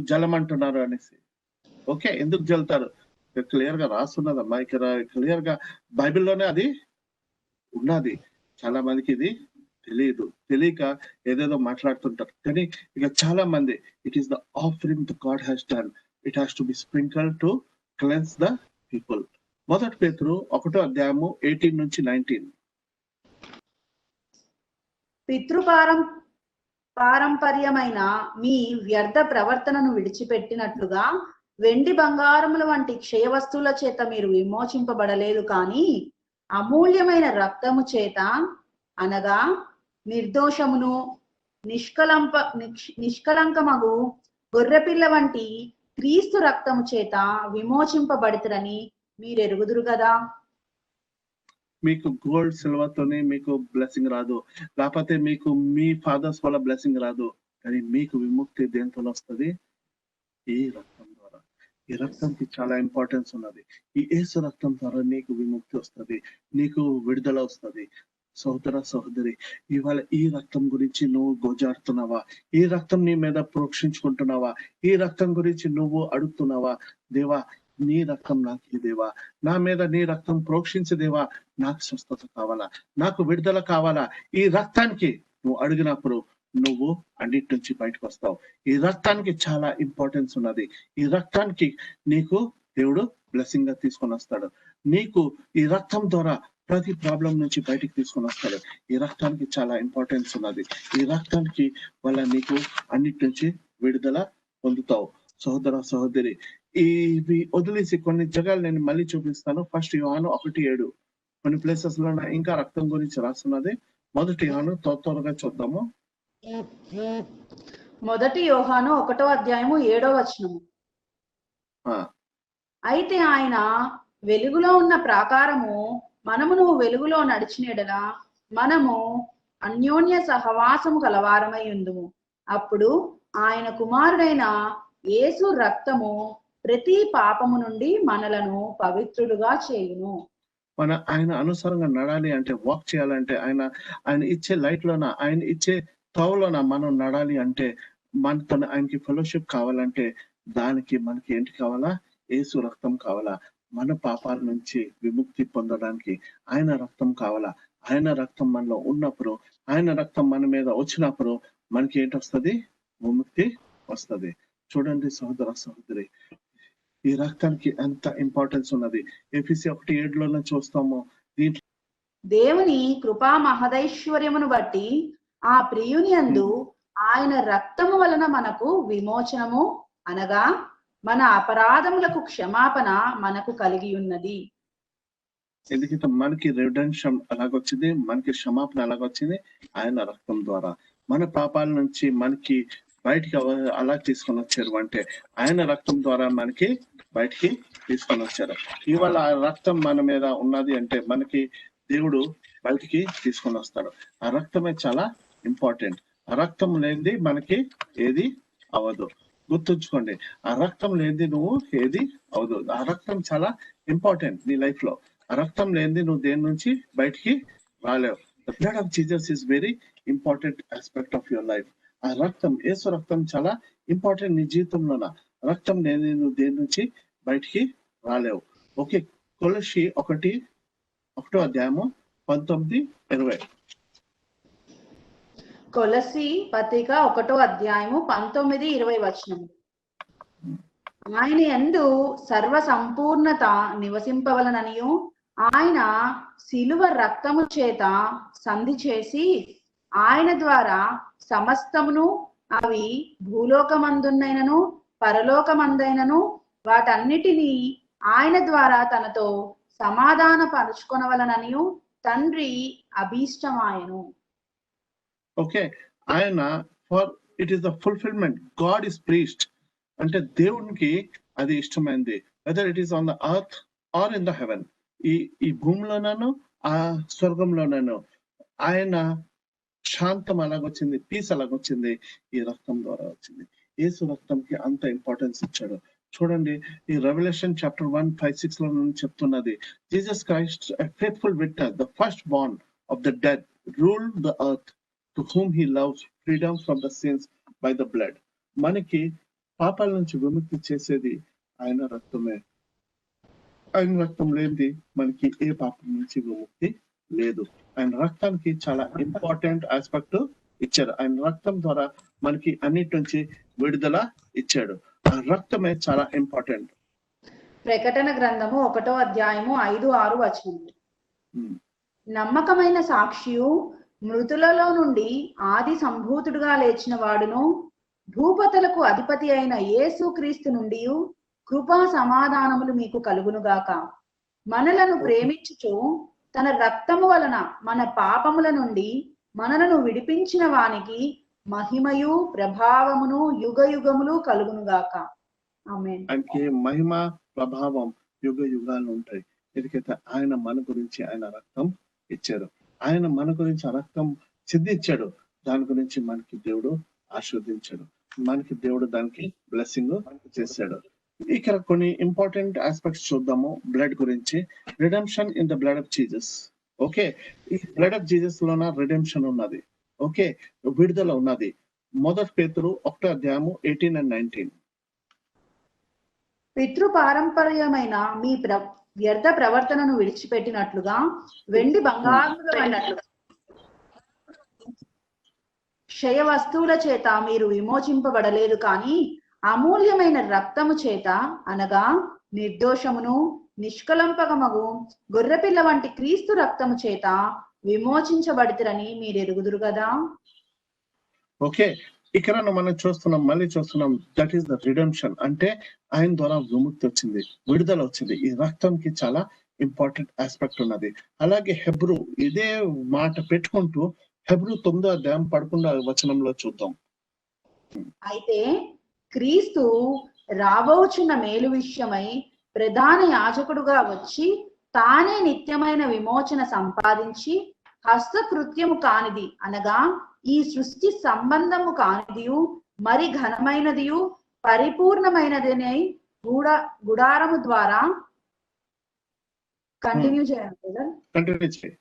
జలం అంటున్నారు అనేసి. ఓకే, ఎందుకు జల్తారు? క్లియర్ గా రాస్తున్నదమ్మా, ఇక్కడ క్లియర్ గా బైబిల్లోనే అది ఉన్నది. చాలా మందికి ఇది తెలియదు, తెలియక ఏదేదో మాట్లాడుతుంటారు. కానీ ఇక చాలా మంది, it is the offering the God has done, it has to be sprinkle to cleanse the people. మొదటి పేతురు 1వ అధ్యాయము 18 నుంచి 19. పారంపర్యమైన మీ వ్యర్థ ప్రవర్తనను విడిచిపెట్టినట్లుగా వెండి బంగారముల వంటి క్షయ వస్తువుల చేత మీరు విమోచింపబడలేదు, కానీ అమూల్యమైన రక్తము చేత, అనగా నిర్దోషమును నిష్కలంకమగు గొర్రెపిల్ల వంటి క్రీస్తు రక్తము చేత విమోచింపబడితరని మీరు ఎరుగుదురు కదా. మీకు గోల్డ్ సిల్వర్ తోనే మీకు బ్లెస్సింగ్ రాదు, లేకపోతే మీకు మీ ఫాదర్స్ వల్ల బ్లెస్సింగ్ రాదు. కానీ మీకు విముక్తి దేంతో వస్తుంది? ఈ రక్తం ద్వారా. ఈ రక్తంకి చాలా ఇంపార్టెన్స్ ఉన్నది. ఈ యేసు రక్తం ద్వారా నీకు విముక్తి వస్తుంది, నీకు విడుదల వస్తుంది. సహోదర సహోదరి, ఇవాళ ఈ రక్తం గురించి నువ్వు గోజాడుతున్నావా? ఈ రక్తం నీ మీద ప్రోక్షించుకుంటున్నావా? ఈ రక్తం గురించి నువ్వు అడుగుతున్నావా? దేవా, నీ రక్తం నాకు దేవా, నా మీద నీ రక్తం ప్రోక్షించే దేవా, నాకు స్వస్థత కావాలా, నాకు విడుదల కావాలా? ఈ రక్తానికి నువ్వు అడిగినప్పుడు నువ్వు అన్నిటి నుంచి బయటకు వస్తావు. ఈ రక్తానికి చాలా ఇంపార్టెన్స్ ఉన్నది. ఈ రక్తానికి నీకు దేవుడు బ్లెస్సింగ్ గా తీసుకొని వస్తాడు. నీకు ఈ రక్తం ద్వారా ప్రతి ప్రాబ్లం నుంచి బయటికి తీసుకొని వస్తాడు. ఈ రక్తానికి చాలా ఇంపార్టెన్స్ ఉన్నది. ఈ రక్తానికి వల్ల నీకు అన్నిటి నుంచి విడుదల పొందుతావు. సహోదర సహోదరి, ఇవి వదిలేసి కొన్ని జగాలు నేను మళ్ళీ చూపిస్తాను. 1 యోహాను 1:7. కొన్ని ప్లేసెస్ లో ఇంకా రక్తం గురించి రాస్తున్నది. 1 యోహాను త్వరగా చూద్దాము. 1 యోహాను 1వ అధ్యాయము 7వ వచనము. అయితే ఆయన వెలుగులో ఉన్న ప్రాకారము మనమును వెలుగులో నడిచిన ఎడల మనము అన్యోన్య సహవాసము కలవారమై ఉందుము. అప్పుడు ఆయన కుమారుడైన యేసు రక్తము ప్రతి పాపము నుండి మనలను పవిత్రులుగా చేయును. ఆయన అనుసారంగా నడాలి అంటే, వాక్ చేయాలంటే, ఆయన ఇచ్చే లైట్ లోన, ఆయన ఇచ్చే త్రోవలోన మనం నడాలి అంటే, మనతో ఆయనకి ఫెలోషిప్ కావాలంటే, దానికి మనకి ఏంటి కావాలా? యేసు రక్తం కావాలా. మన పాపాల నుంచి విముక్తి పొందడానికి ఆయన రక్తం కావాలా. ఆయన రక్తం మనలో ఉన్నప్పుడు, ఆయన రక్తం మన మీద వచ్చినప్పుడు మనకి ఏంటి వస్తుంది? విముక్తి వస్తుంది. చూడండి సహోదర సహోదరి, ఈ రక్తానికి ఎంత ఇంపార్టెన్స్ ఉన్నది. ఎఫెసీ 1:7 చూస్తాము. దీంట్లో దేవుని కృపా మహదైశ్వర్యమును బట్టి ఆ ప్రియుని యందు ఆయన రక్తము వలన మనకు విమోచనము, అనగా మన అపరాధములకు క్షమాపణ మనకు కలిగి ఉన్నది. ఎందుకంటే మనకి రిడెంప్షన్ అలాగొచ్చింది, మనకి క్షమాపణ అలాగొచ్చింది ఆయన రక్తం ద్వారా. మన పాపాల నుంచి మనకి బయటికి అలా తీసుకొని వచ్చారు అంటే ఆయన రక్తం ద్వారా మనకి బయటికి తీసుకొని వచ్చారు. ఇవాళ ఆ రక్తం మన మీద ఉన్నది అంటే మనకి దేవుడు బయటికి తీసుకొని వస్తాడు. ఆ రక్తమే చాలా ఇంపార్టెంట్. ఆ రక్తం లేనిది మనకి ఏది అవదు. గుర్తుంచుకోండి, ఆ రక్తం లేనిది నువ్వు ఏది అవదు. ఆ రక్తం చాలా ఇంపార్టెంట్ నీ లైఫ్ లో. ఆ రక్తం లేనిది నువ్వు దేని నుంచి బయటికి రాలేవు. The blood of Jesus is very important aspect of your life. ఆ రక్తం, యేసు రక్తం చాలా ఇంపార్టెంట్ నీ జీవితంలోన. రక్తం లేని నువ్వు దేని నుంచి బయటికి రాలేవు. ఓకే, కొలస్సీ 1:1 అధ్యాయము 19-20. కొలస్సీ పత్రిక 1వ అధ్యాయము 19-20 వచనము. ఆయన యందు సర్వ సంపూర్ణత నివసింపవలననియు ఆయన శిలువ రక్తము చేత సంధి చేసి ఆయన ద్వారా సమస్తమును, అవి భూలోకమందునైనను పరలోకమందైనను వాటన్నిటినీ ఆయన ద్వారా తనతో సమాధాన పరుచుకొనవలననియు తండ్రి అభీష్టమాయను. ఓకే, ఆయన for it is the fulfilment. God is priest అంటే దేవునికి అది ఇష్టమైంది. Whether it is on the earth or in the heaven, ఈ భూమిలోనూ ఆ స్వర్గంలోనూ ఆయన శాంతం అలాగొచ్చింది, పీస్ అలాగొచ్చింది, ఈ రక్తం ద్వారా వచ్చింది. యేసు రక్తంకి అంత ఇంపార్టెన్స్ ఇచ్చాడు. చూడండి, ఈ రెవల్యూషన్ చాప్టర్ 1:5-6 లో చెప్తున్నది, Jesus Christ a faithful witness, the firstborn of the dead, ruled the earth, to whom he loves freedom from the sins by the blood. మనకి పాపాల నుంచి విముక్తి చేసేది ఆయన రక్తమే. ఆయన రక్తం లేనిది మనకి ఏ పాపం నుంచి విముక్తి లేదు. ఆయన రక్తానికి చాలా ఇంపార్టెంట్ ఆస్పెక్ట్ ఇచ్చాడు. ఆయన రక్తం ద్వారా మనకి అన్నిటి నుంచి విడుదల ఇచ్చాడు. ఆ రక్తమే చాలా ఇంపార్టెంట్. ప్రకటన గ్రంథము 1వ అధ్యాయము 5-6 వచనములు. నమ్మకమైన సాక్షియు, మృతులలో నుండి ఆది సంభూతుడుగా లేచిన వాడును, భూపతులకు అధిపతి అయిన యేసు క్రీస్తు నుండి కృపా సమాధానములు మీకు కలుగునుగాక. మనలను ప్రేమించుచు తన రక్తము వలన మన పాపముల నుండి మనలను విడిపించిన వానికి మహిమయు ప్రభావమును యుగ యుగములు కలుగునుగాక. ఆమేన్. ఆయనకి మహిమ ప్రభావం యుగ యుగాలు ఉంటాయి. ఎందుకైతే ఆయన మన గురించి ఆయన రక్తం ఇచ్చారు. ఆయన మన గురించి ఆ రక్తం సిద్ధించాడు. దాని గురించి మనకి దేవుడు ఆశీర్వదించాడు. మనకి దేవుడు దానికి బ్లెస్సింగ్ చేశాడు. ఇక్కడ కొన్ని ఇంపార్టెంట్ ఆస్పెక్ట్స్ చూద్దాము బ్లడ్ గురించి. Redemption in the blood of Jesus. Okay, ఈ బ్లడ్ ఆఫ్ జీసస్ లోన రిడెంప్షన్ ఉన్నది. ఓకే, విడుదల ఉన్నది. 1 పేతురు 1వ అధ్యాయము 18 and 19. పితృ పారంపర్యమైన మీ వ్యర్థ ప్రవర్తనను విడిచిపెట్టినట్లుగా వెండి బంగారు క్షయ వస్తువుల చేత మీరు విమోచింపబడలేదు, కానీ అమూల్యమైన రక్తము చేత, అనగా నిర్దోషమును నిష్కలంపకమగు గొర్రెపిల్ల వంటి క్రీస్తు రక్తము చేత విమోచించబడితిరని మీరు ఎరుగుదురు కదా. ఓకే, ఇక్కడ మనం చూస్తున్నాం, మళ్ళీ చూస్తున్నాం, దట్ ఈస్ ద రిడెంప్షన్. అంటే ఆయన ద్వారా విముక్తి వచ్చింది, విడుదల వచ్చింది. ఈ రక్తంకి చాలా ఇంపార్టెంట్ ఆస్పెక్ట్ ఉన్నది. అలాగే హెబ్రూ ఇదే మాట పెట్టుకుంటూ హెబ్రూ 9వ అధ్యాయం 11వ వచనంలో చూద్దాం. అయితే క్రీస్తు రాబోచున్న మేలు విషయమై ప్రధాన యాజకుడుగా వచ్చి తానే నిత్యమైన విమోచన సంపాదించి హస్తకృత్యము కానిది, అనగా ఈ సృష్టి సంబంధము కానిదియు మరి ఘనమైనదియు పరిపూర్ణమైనదినై గుడారము ద్వారా కంటిన్యూ చేయాలి.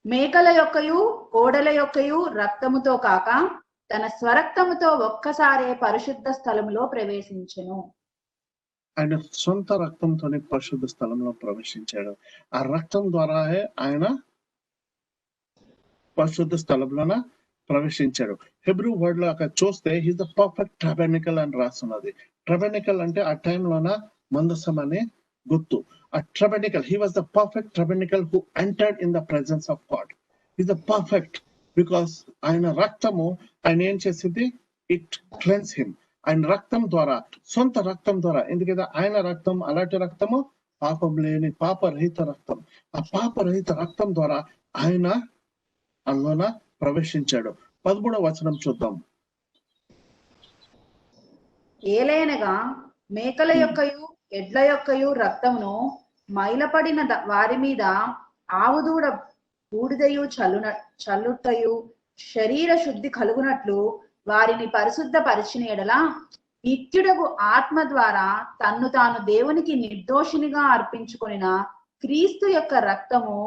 మేకల యొక్కయు కోడల యొక్కయు రక్తముతో కాక తన స్వరక్తముతో ఒక్కసారే పరిశుద్ధ స్థలములో ప్రవేశించెను. ఆయన సొంత రక్తంతోనే పరిశుద్ధ స్థలంలో ప్రవేశించాడు. ఆ రక్తం ద్వారా ఆయన పరిశుద్ధ స్థలంలోన ప్రవేశించాడు. హెబ్రూ వర్డ్ లో అక్కడ చూస్తే హీస్ ద పర్ఫెక్ట్ ట్రబెనికల్ అని రాస్తున్నది. ట్రబెనికల్ అంటే ఆ టైంలోన మందసం అనే గుర్తు. ఆ tabernacle, he was the perfect tabernacle who entered in the presence of God. He's the perfect because ఆయన రక్తము ఆయన ఏం చేసింది, ఇట్ క్లెన్స్ హిమ్. ఆయన రక్తం ద్వారా, సొంత రక్తం ద్వారా, ఎందుకంటే ఆయన రక్తం అలాంటి రక్తము పాపం లేని పాపరహిత రక్తం. ఆ పాపరహిత రక్తం ద్వారా ఆయన అందులోన ప్రవేశించాడు. 13వ వచనం చూద్దాం. ఏలైనగా మేకల యొక్కయు ఎడ్ల యొక్కయు రక్తమును మైలపడిన వారి మీద ఆవుదూడ బూడిదయు చల్లుటయు శరీర శుద్ధి కలుగునట్లు వారిని పరిశుద్ధ పరిచిన ఎడల నిత్యుడగు ఆత్మ ద్వారా తన్ను తాను దేవునికి నిర్దోషినిగా అర్పించుకొనిన క్రీస్తు యొక్క రక్తము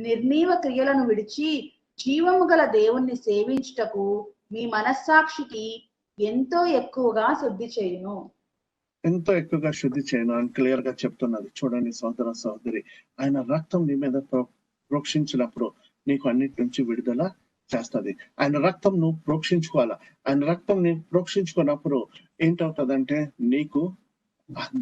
నిర్నీవ క్రియలను విడిచి జీవము గల దేవుణ్ణి సేవించుటకు మీ మనస్సాక్షికి ఎంతో ఎక్కువగా శుద్ధి చేయును. ఎంతో ఎక్కువగా శుద్ధి చేయను అని క్లియర్ గా చెప్తున్నది. చూడండి సోదర సోదరి, ఆయన రక్తం నీ మీద ప్రోక్షించినప్పుడు నీకు అన్నిటి నుంచి విడుదల చేస్తుంది. ఆయన రక్తం నువ్వు ప్రోక్షించుకోవాలా. ఆయన రక్తం నీకు ప్రోక్షించుకున్నప్పుడు ఏంటవుతుందంటే నీకు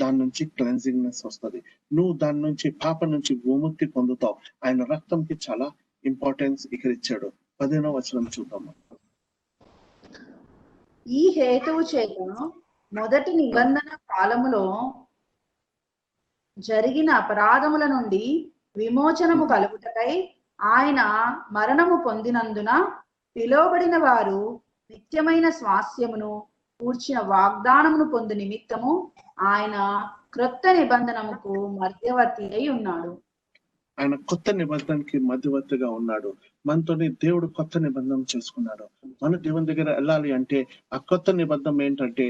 దాని నుంచి క్లెన్జింగ్నెస్ వస్తుంది. నువ్వు దాని నుంచి పాప నుంచి విముక్తి పొందుతావు. ఆయన రక్తంకి చాలా ఇంపార్టెన్స్ ఇక్కడ ఇచ్చాడు. 15వ వచనం చూద్దాము. ఈ హేతువు చేత మొదటి నిబంధన కాలములో జరిగిన అపరాధముల నుండి విమోచనము కలుగుటకై ఆయన మరణము పొందినందున పిలువబడిన వారు నిత్యమైన స్వాస్యమును కూర్చిన వాగ్దానమును పొందు నిమిత్తము ఆయన క్రొత్త నిబంధనముకు మధ్యవర్తి అయి ఉన్నాడు. ఆయన కొత్త నిబంధనకి మధ్యవర్తిగా ఉన్నాడు. మనతోని దేవుడు కొత్త నిబంధన చేసుకున్నాడు. మన దేవుని దగ్గర వెళ్ళాలి అంటే ఆ కొత్త నిబంధన ఏంటంటే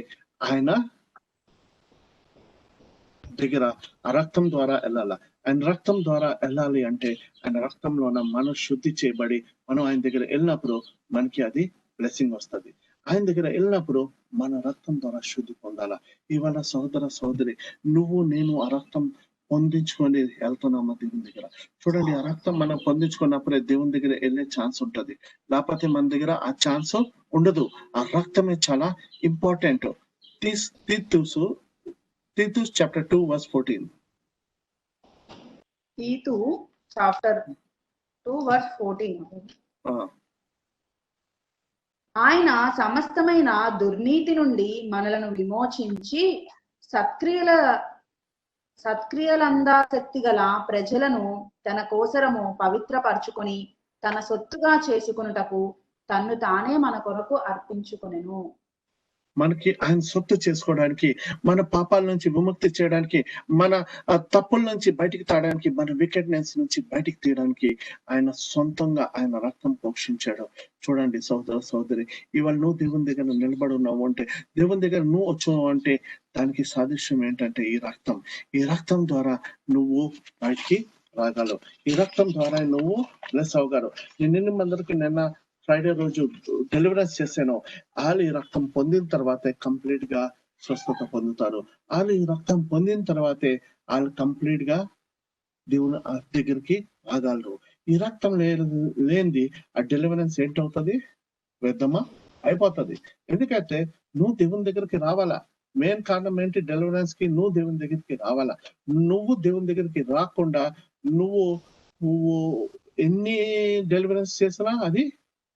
ఆయన దగ్గర ఆ రక్తం ద్వారా వెళ్ళాల. ఆయన రక్తం ద్వారా వెళ్ళాలి అంటే ఆయన రక్తంలోన మనం శుద్ధి చేయబడి మనం ఆయన దగ్గర వెళ్ళినప్పుడు మనకి అది బ్లెస్సింగ్ వస్తుంది. ఆయన దగ్గర వెళ్ళినప్పుడు మన రక్తం ద్వారా శుద్ధి పొందాల. ఇవాళ సోదర సోదరి, నువ్వు నేను ఆ రక్తం పొందించుకొని వెళ్తున్నామా దేవుని దగ్గర? చూడండి, ఆ రక్తం మనం పొందించుకున్నప్పుడే దేవుని దగ్గర వెళ్ళే ఛాన్స్ ఉంటది. లేకపోతే మన దగ్గర ఆ ఛాన్స్ ఉండదు. ఆ రక్తమే చాలా ఇంపార్టెంట్. తీతుస్ chapter 2 verse 14. తీతు చాప్టర్ 2 verse 14. ఆయన సమస్తమైన దుర్నీతి నుండి మనలను విమోచించి సత్క్రియలందాసక్తి గల ప్రజలను తన కోసరము పవిత్రపరచుకొని తన సొత్తుగా చేసుకొనుటకు తన్ను తానే మన కొరకు అర్పించుకొనెను. మనకి ఆయన సొత్తు చేసుకోవడానికి, మన పాపాల నుంచి విముక్తి చేయడానికి, మన తప్పుల నుంచి బయటికి తాడడానికి, మన వికెట్నెస్ నుంచి బయటికి తీయడానికి ఆయన సొంతంగా ఆయన రక్తం పోషించాడు. చూడండి సోదర సోదరి, ఇవాళ నువ్వు దేవుని దగ్గర నిలబడి ఉన్నావు అంటే, దేవుని దగ్గర నువ్వు వచ్చావు అంటే దానికి సాదృశ్యం ఏంటంటే ఈ రక్తం. ఈ రక్తం ద్వారా నువ్వు బయటికి రాగలవు. ఈ రక్తం ద్వారా నువ్వు బ్లెస్ అవ్వగలవు. నిన్న ఫ్రైడే రోజు డెలివరెన్స్ చేశాను. వాళ్ళు ఈ రక్తం పొందిన తర్వాతే కంప్లీట్ గా స్వస్థత పొందుతారు. వాళ్ళు ఈ రక్తం పొందిన తర్వాతే వాళ్ళు కంప్లీట్ గా దేవుని దగ్గరికి రాగలరు. ఈ రక్తం లేనిది ఆ డెలివరెన్స్ ఏంటవుతుంది? వ్యర్థమా అయిపోతుంది. ఎందుకంటే నువ్వు దేవుని దగ్గరికి రావాలా. మెయిన్ కారణం ఏంటి? డెలివరెన్స్ కి నువ్వు దేవుని దగ్గరికి రావాలా. నువ్వు దేవుని దగ్గరికి రాకుండా నువ్వు ఎన్ని డెలివరెన్స్ చేసినా అది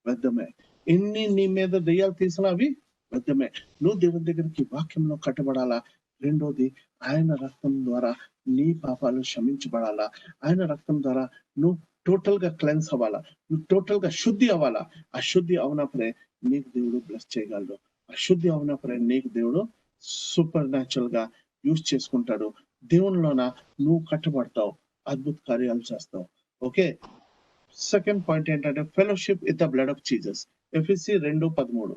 వ్యర్థమే. ఎన్ని నీ మీద దెయ్యాలు తీసినా అవి వ్యర్థమే. నువ్వు దేవుని దగ్గరికి వాక్యంలో కట్టబడాలా. రెండోది, ఆయన రక్తం ద్వారా నీ పాపాలు క్షమించబడాలా. ఆయన రక్తం ద్వారా నువ్వు టోటల్ గా క్లెన్స్ అవ్వాలా. నువ్వు టోటల్ గా శుద్ధి అవ్వాలా. ఆ శుద్ధి అవునప్పుడే నీకు దేవుడు బ్లెస్ చేయగలడు. ఆ శుద్ధి అవునప్పుడే నీకు దేవుడు సూపర్ న్యాచురల్ గా యూజ్ చేసుకుంటాడు. దేవునిలోన నువ్వు కట్టబడతావు, అద్భుత కార్యాలు చేస్తావు. ఓకే, సెకండ్ పాయింట్ ఏంటంటే fellowship with the blood of Jesus. ఎఫెసీ 2:13.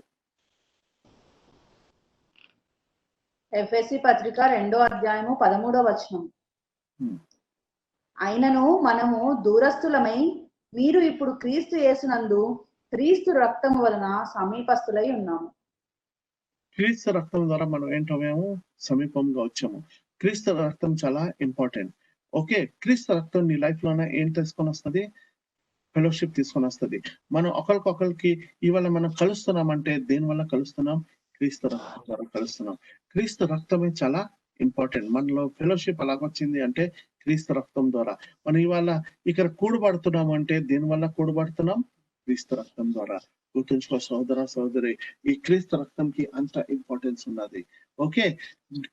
ఎఫెసీ పత్రిక 2:13. అయినను మనము దూరస్తులమై మీరు ఇప్పుడు క్రీస్తు యేసునందు క్రీస్తు రక్తము వలన సమీపస్తులై ఉన్నాము. క్రీస్తు రక్తం ద్వారా మనం ఏంటమేమో సమీపంగా వచ్చాము. క్రీస్తు రక్తం చాలా ఇంపార్టెంట్. ఓకే, క్రీస్తు రక్తం నీ లైఫ్ లోనే ఏం తీసుకొని వస్తుంది? ఫెలోషిప్ తీసుకొని వస్తుంది. మనం ఒకరికి ఇవాళ మనం కలుస్తున్నామంటే దేని వల్ల కలుస్తున్నాం? క్రీస్తు రక్తం ద్వారా కలుస్తున్నాం. క్రీస్తు రక్తమే చాలా ఇంపార్టెంట్. మనలో ఫెలోషిప్ అలాగొచ్చింది అంటే క్రీస్తు రక్తం ద్వారా. మనం ఇవాళ ఇక్కడ కూడబడుతున్నాం అంటే దేని వల్ల కూడబడుతున్నాం? క్రీస్తు రక్తం ద్వారా. గుర్తుంచుకో సోదర సోదరి, ఈ క్రీస్తు రక్తంకి అంత ఇంపార్టెన్స్ ఉన్నది. ఓకే,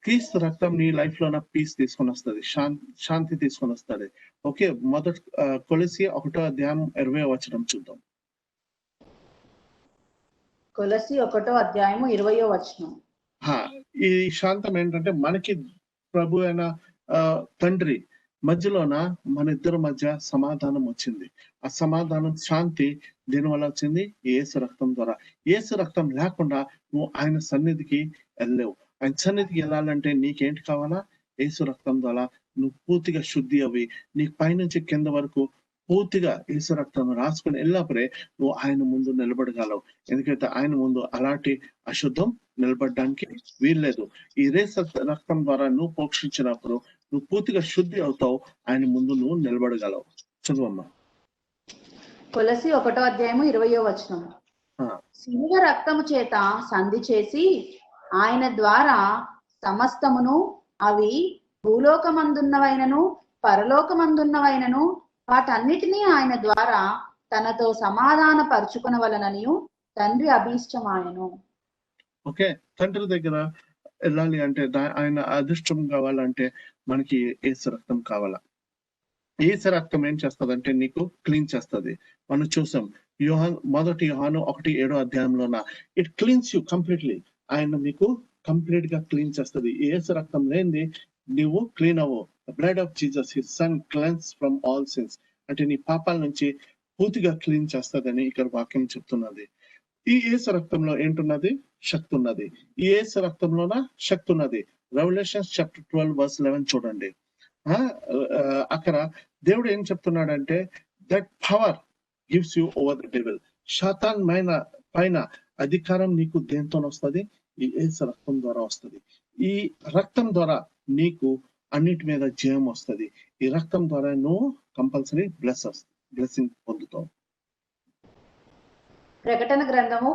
క్రీస్తు రక్తం నీ లైఫ్ లో పీస్ తీసుకొని వస్తుంది, శాంతి తీసుకొని వస్తుంది. ఓకే, మొదటి కొలస్సీ 1:20 చూద్దాం. కొలస్సీ 1:20. ఈ శాంతం ఏంటంటే మనకి ప్రభు అయిన తండ్రి మధ్యలోన మన ఇద్దరి మధ్య సమాధానం వచ్చింది. ఆ సమాధానం శాంతి దేని వల్ల వచ్చింది? యేసు రక్తం ద్వారా. యేసు రక్తం లేకుండా నువ్వు ఆయన సన్నిధికి వెళ్ళలేవు. ఆయన సన్నిధికి వెళ్ళాలంటే నీకేంటి కావాలా? యేసు రక్తం ద్వారా నువ్వు పూర్తిగా శుద్ధి అవి నీకు పైనుంచి కింద వరకు పూర్తిగా యేసు రక్తం రాసుకుని వెళ్ళినప్పుడే నువ్వు ఆయన ముందు నిలబడగలవు. ఎందుకంటే ఆయన ముందు అలాంటి అశుద్ధం నిలబడడానికి వీల్లేదు. ఈ యేసు రక్తం ద్వారా నువ్వు పోషించినప్పుడు నువ్వు పూర్తిగా శుద్ధి అవుతావు, ఆయన ముందు నువ్వు నిలబడగలవు. చదువమ్మా. కొలసి 1:20. శిలువ రక్తము చేత సంధి చేసి ఆయన ద్వారా సమస్తమును, అవి భూలోకమందున్నవైనను పరలోకమందున్నవైనను వాటన్నిటినీ ఆయన ద్వారా తనతో సమాధాన పరుచుకునవలననియు తండ్రి అభీష్టమాయను. ఓకే, తండ్రి దగ్గర వెళ్ళాలి అంటే ఆయన అదృష్టం కావాలంటే మనకి యేసు రక్తం కావాలా. యేసు రక్తం ఏం చేస్తదంటే నీకు క్లీన్ చేస్తది. మనం చూసాం మొదటి యోహాను 1:7 ఇట్ క్లీన్స్ యూ కంప్లీట్లీ. ఆయన మీకు కంప్లీట్ గా క్లీన్ చేస్తది. యేసు రక్తం లేనిది నువ్వు క్లీన్ అవ్వవు. Blood of Jesus his son cleanse from all since అంటే నీ పాపాల నుంచి పూర్తిగా క్లీన్ చేస్తదని ఇక్కడ వాక్యం చెప్తున్నది. ఈ యేసు రక్తంలో ఏంటున్నది? శక్తి ఉన్నది. ఈ యేసు రక్తంలోన శక్తి ఉన్నది. రెవల్యూషన్స్ చాప్టర్ 12:11 చూడండి. అక్కడ దేవుడు ఏం చెప్తున్నాడంటే that power gives you over the devil. శాతాన్ పైన అధికారం నీకు దేంతో వస్తుంది? ఈ యేసు రక్తం ద్వారా వస్తుంది. ఈ రక్తం ద్వారా నీకు అన్నిటి మీద జయం వస్తుంది. ఈ రక్తం ద్వారా నువ్వు కంపల్సరీ బ్లెస్సింగ్ పొందుతావు. ప్రకటన గ్రంథము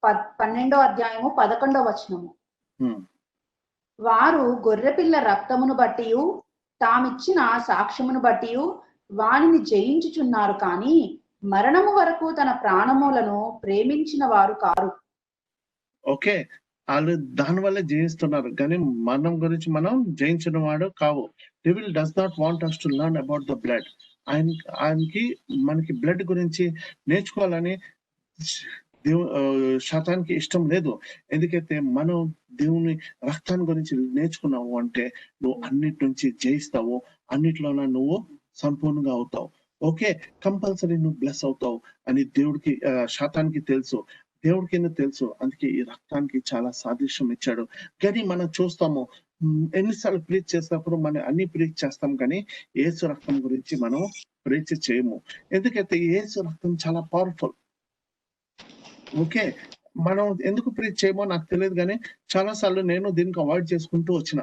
12:11. వారు గొర్రెపిల్ల రక్తమును బట్టి తామిచ్చిన సాక్ష్యమును బట్టి వానిని జయించుచున్నారు, కానీ మరణము వరకు తన ప్రాణములను ప్రేమించిన వారు కారు. ఓకే, వాళ్ళు దాని వల్ల జయిస్తున్నారు, కానీ మనం గురించి మనం జయించిన వాడు కావు. Devil does not want us to learn about the blood. ఆయనకి మనకి బ్లడ్ గురించి నేర్చుకోవాలని శాతానికి ఇష్టం లేదు. ఎందుకైతే మనం దేవుని రక్తాన్ని గురించి నేర్చుకున్నావు అంటే నువ్వు అన్నిటి నుంచి జయిస్తావు, అన్నిట్లోన నువ్వు సంపూర్ణంగా అవుతావు. ఓకే, కంపల్సరీ నువ్వు బ్లెస్ అవుతావు అని దేవుడికి శాతానికి తెలుసు, దేవుడికి తెలుసు. అందుకే ఈ రక్తానికి చాలా సాదృశ్యం ఇచ్చాడు. కానీ మనం చూస్తాము ఎన్నిసార్లు ప్రీచ్ చేసినప్పుడు మనం అన్ని ప్రీచ్ చేస్తాం, కానీ యేసు రక్తం గురించి మనం ప్రీచ్ చేయము. ఎందుకైతే యేసు రక్తం చాలా పవర్ఫుల్. ఓకే, మనం ఎందుకు ప్రీచ్ చేయమో నాకు తెలియదు, కానీ చాలా సార్లు నేను దీనికి అవాయిడ్ చేసుకుంటూ వచ్చిన.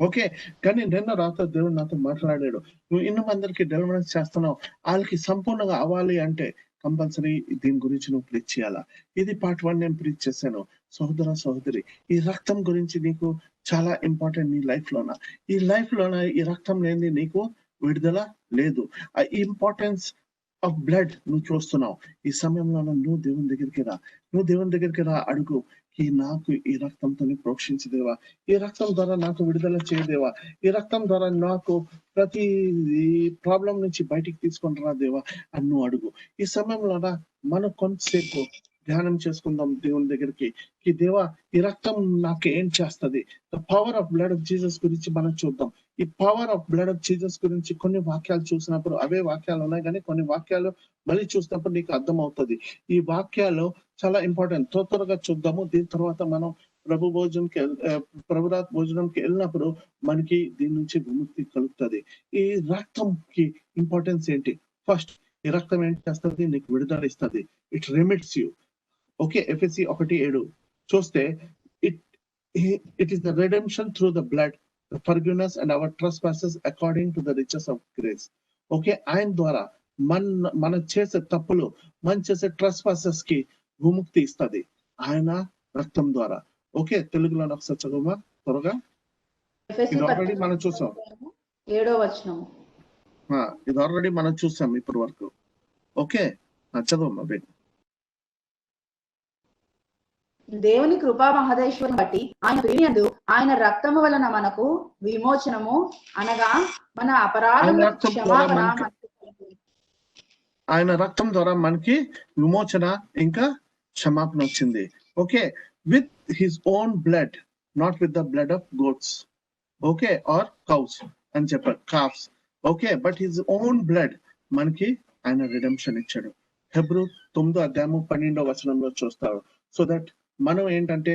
ఓకే, కానీ నిన్న రాత్రి దేవుడు నాతో మాట్లాడాడు, నువ్వు ఇన్ని మందికి డెలివరెన్స్ చేస్తున్నావు, వాళ్ళకి సంపూర్ణంగా అవ్వాలి అంటే కంపల్సరీ దీని గురించి నువ్వు ప్రీచ్ చేయాలా. ఇది పార్ట్ 1 నేను ప్రీచ్ చేశాను. సహోదర సహోదరి, ఈ రక్తం గురించి నీకు చాలా ఇంపార్టెంట్ నీ లైఫ్ లోన. ఈ లైఫ్ లోన ఈ రక్తం లేని నీకు విడుదల లేదు. ఆ ఇంపార్టెన్స్ ఆఫ్ బ్లడ్ నువ్వు చూస్తున్నావు. ఈ సమయంలో నువ్వు దేవుని దగ్గరికి రా, అడుగు, ఈ నాకు ఈ రక్తంతో ప్రోక్షించదేవా, ఈ రక్తం ద్వారా నాకు విడుదల చేయదేవా, ఈ రక్తం ద్వారా నాకు ప్రతి ప్రాబ్లం నుంచి బయటికి తీసుకొని రా దేవా అని నువ్వు అడుగు. ఈ సమయంలో మనం కొంతసేపు ధ్యానం చేసుకుందాం దేవుని దగ్గరికి. ఈ దేవా, ఈ రక్తం నాకు ఏం చేస్తుంది? The power of blood of Jesus గురించి మనం చూద్దాం. ఈ power of blood of Jesus గురించి కొన్ని వాక్యాలు చూసినప్పుడు అవే వాక్యాలు ఉన్నాయి, కానీ కొన్ని వాక్యాలు మళ్ళీ చూసినప్పుడు నీకు అర్థం అవుతుంది. ఈ వాక్యాలు చాలా ఇంపార్టెంట్. త్వరగా చూద్దాము. దీని తర్వాత మనం ప్రభురాత్ భోజనంకి వెళ్ళినప్పుడు మనకి దీని నుంచి విముక్తి కలుగుతుంది. ఈ రక్తంకి ఇంపార్టెన్స్ ఏంటి? ఫస్ట్, ఈ రక్తం ఏం చేస్తుంది? నీకు విడుదల ఇస్తుంది. It remits you. ఓకే, ఎఫెసీ 1:7 చూస్తే it is the redemption through the blood, the forgiveness and our trespasses according to the riches of grace. Okay, ఆయన ద్వారా మన చేసే తప్పులు, మనం చేసే ట్రెస్పాసెస్ కి విముక్తి ఇస్తుంది ఆయన రక్తం ద్వారా. ఓకే, తెలుగులో ఒకసారి చదువుమా త్వరగా. ఇది ఆల్రెడీ మనం చూసాం. 7వ వచనం. ఇది ఆల్రెడీ మనం చూసాం ఇప్పటి వరకు. ఓకే, చదువమ్మా. దేవుని కృపా మహదేశ్వరం బట్టి ఆయన ప్రేమియందు ఆయన రక్తము వలన మనకు విమోచనము, అనగా మన అపరాధముల క్షమాపణ. ఆయన రక్తం ద్వారా మనకి విమోచన ఇంకా క్షమాపణ వచ్చింది. Okay, with his own blood, not with the blood of goats, okay, or cows అని చెప్పారు, calves. Okay, but his own blood మనకి ఆయన రిడెంప్షన్ ఇచ్చాడు. హెబ్రూ 9:12 చూస్తారు. సో దట్ మనం ఏంటంటే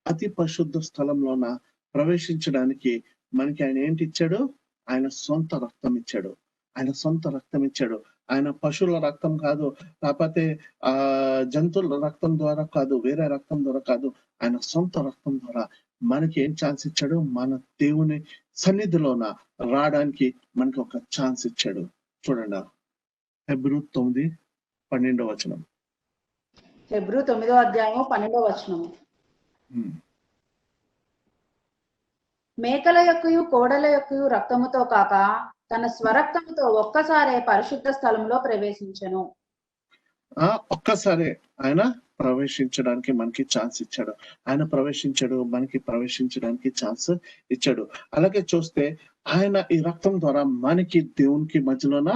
అతి పరిశుద్ధ స్థలంలోన ప్రవేశించడానికి మనకి ఆయన ఏంటి ఇచ్చాడు? ఆయన సొంత రక్తం ఇచ్చాడు. ఆయన సొంత రక్తం ఇచ్చాడు. ఆయన పశువుల రక్తం కాదు, లేకపోతే జంతువుల రక్తం ద్వారా కాదు, వేరే రక్తం ద్వారా కాదు, ఆయన సొంత రక్తం ద్వారా మనకి ఏం ఛాన్స్ ఇచ్చాడు? మన దేవుని సన్నిధిలోన రావడానికి మనకి ఒక ఛాన్స్ ఇచ్చాడు. చూడండి, హెబ్రూ 9:12. హెబ్రూ 9:12. మేకల యొక్కయు కోడల యొక్కయు రక్తముతో కాక తన స్వరక్తముతో ఒక్కసారే పరిశుద్ధ స్థలంలో ప్రవేశించెను. ఒక్కసారే ఆయన ప్రవేశించడానికి మనకి ఛాన్స్ ఇచ్చాడు. ఆయన ప్రవేశించాడు, మనకి ప్రవేశించడానికి ఛాన్స్ ఇచ్చాడు. అలాగే చూస్తే ఆయన ఈ రక్తం ద్వారా మనకి దేవునికి మధ్యలోన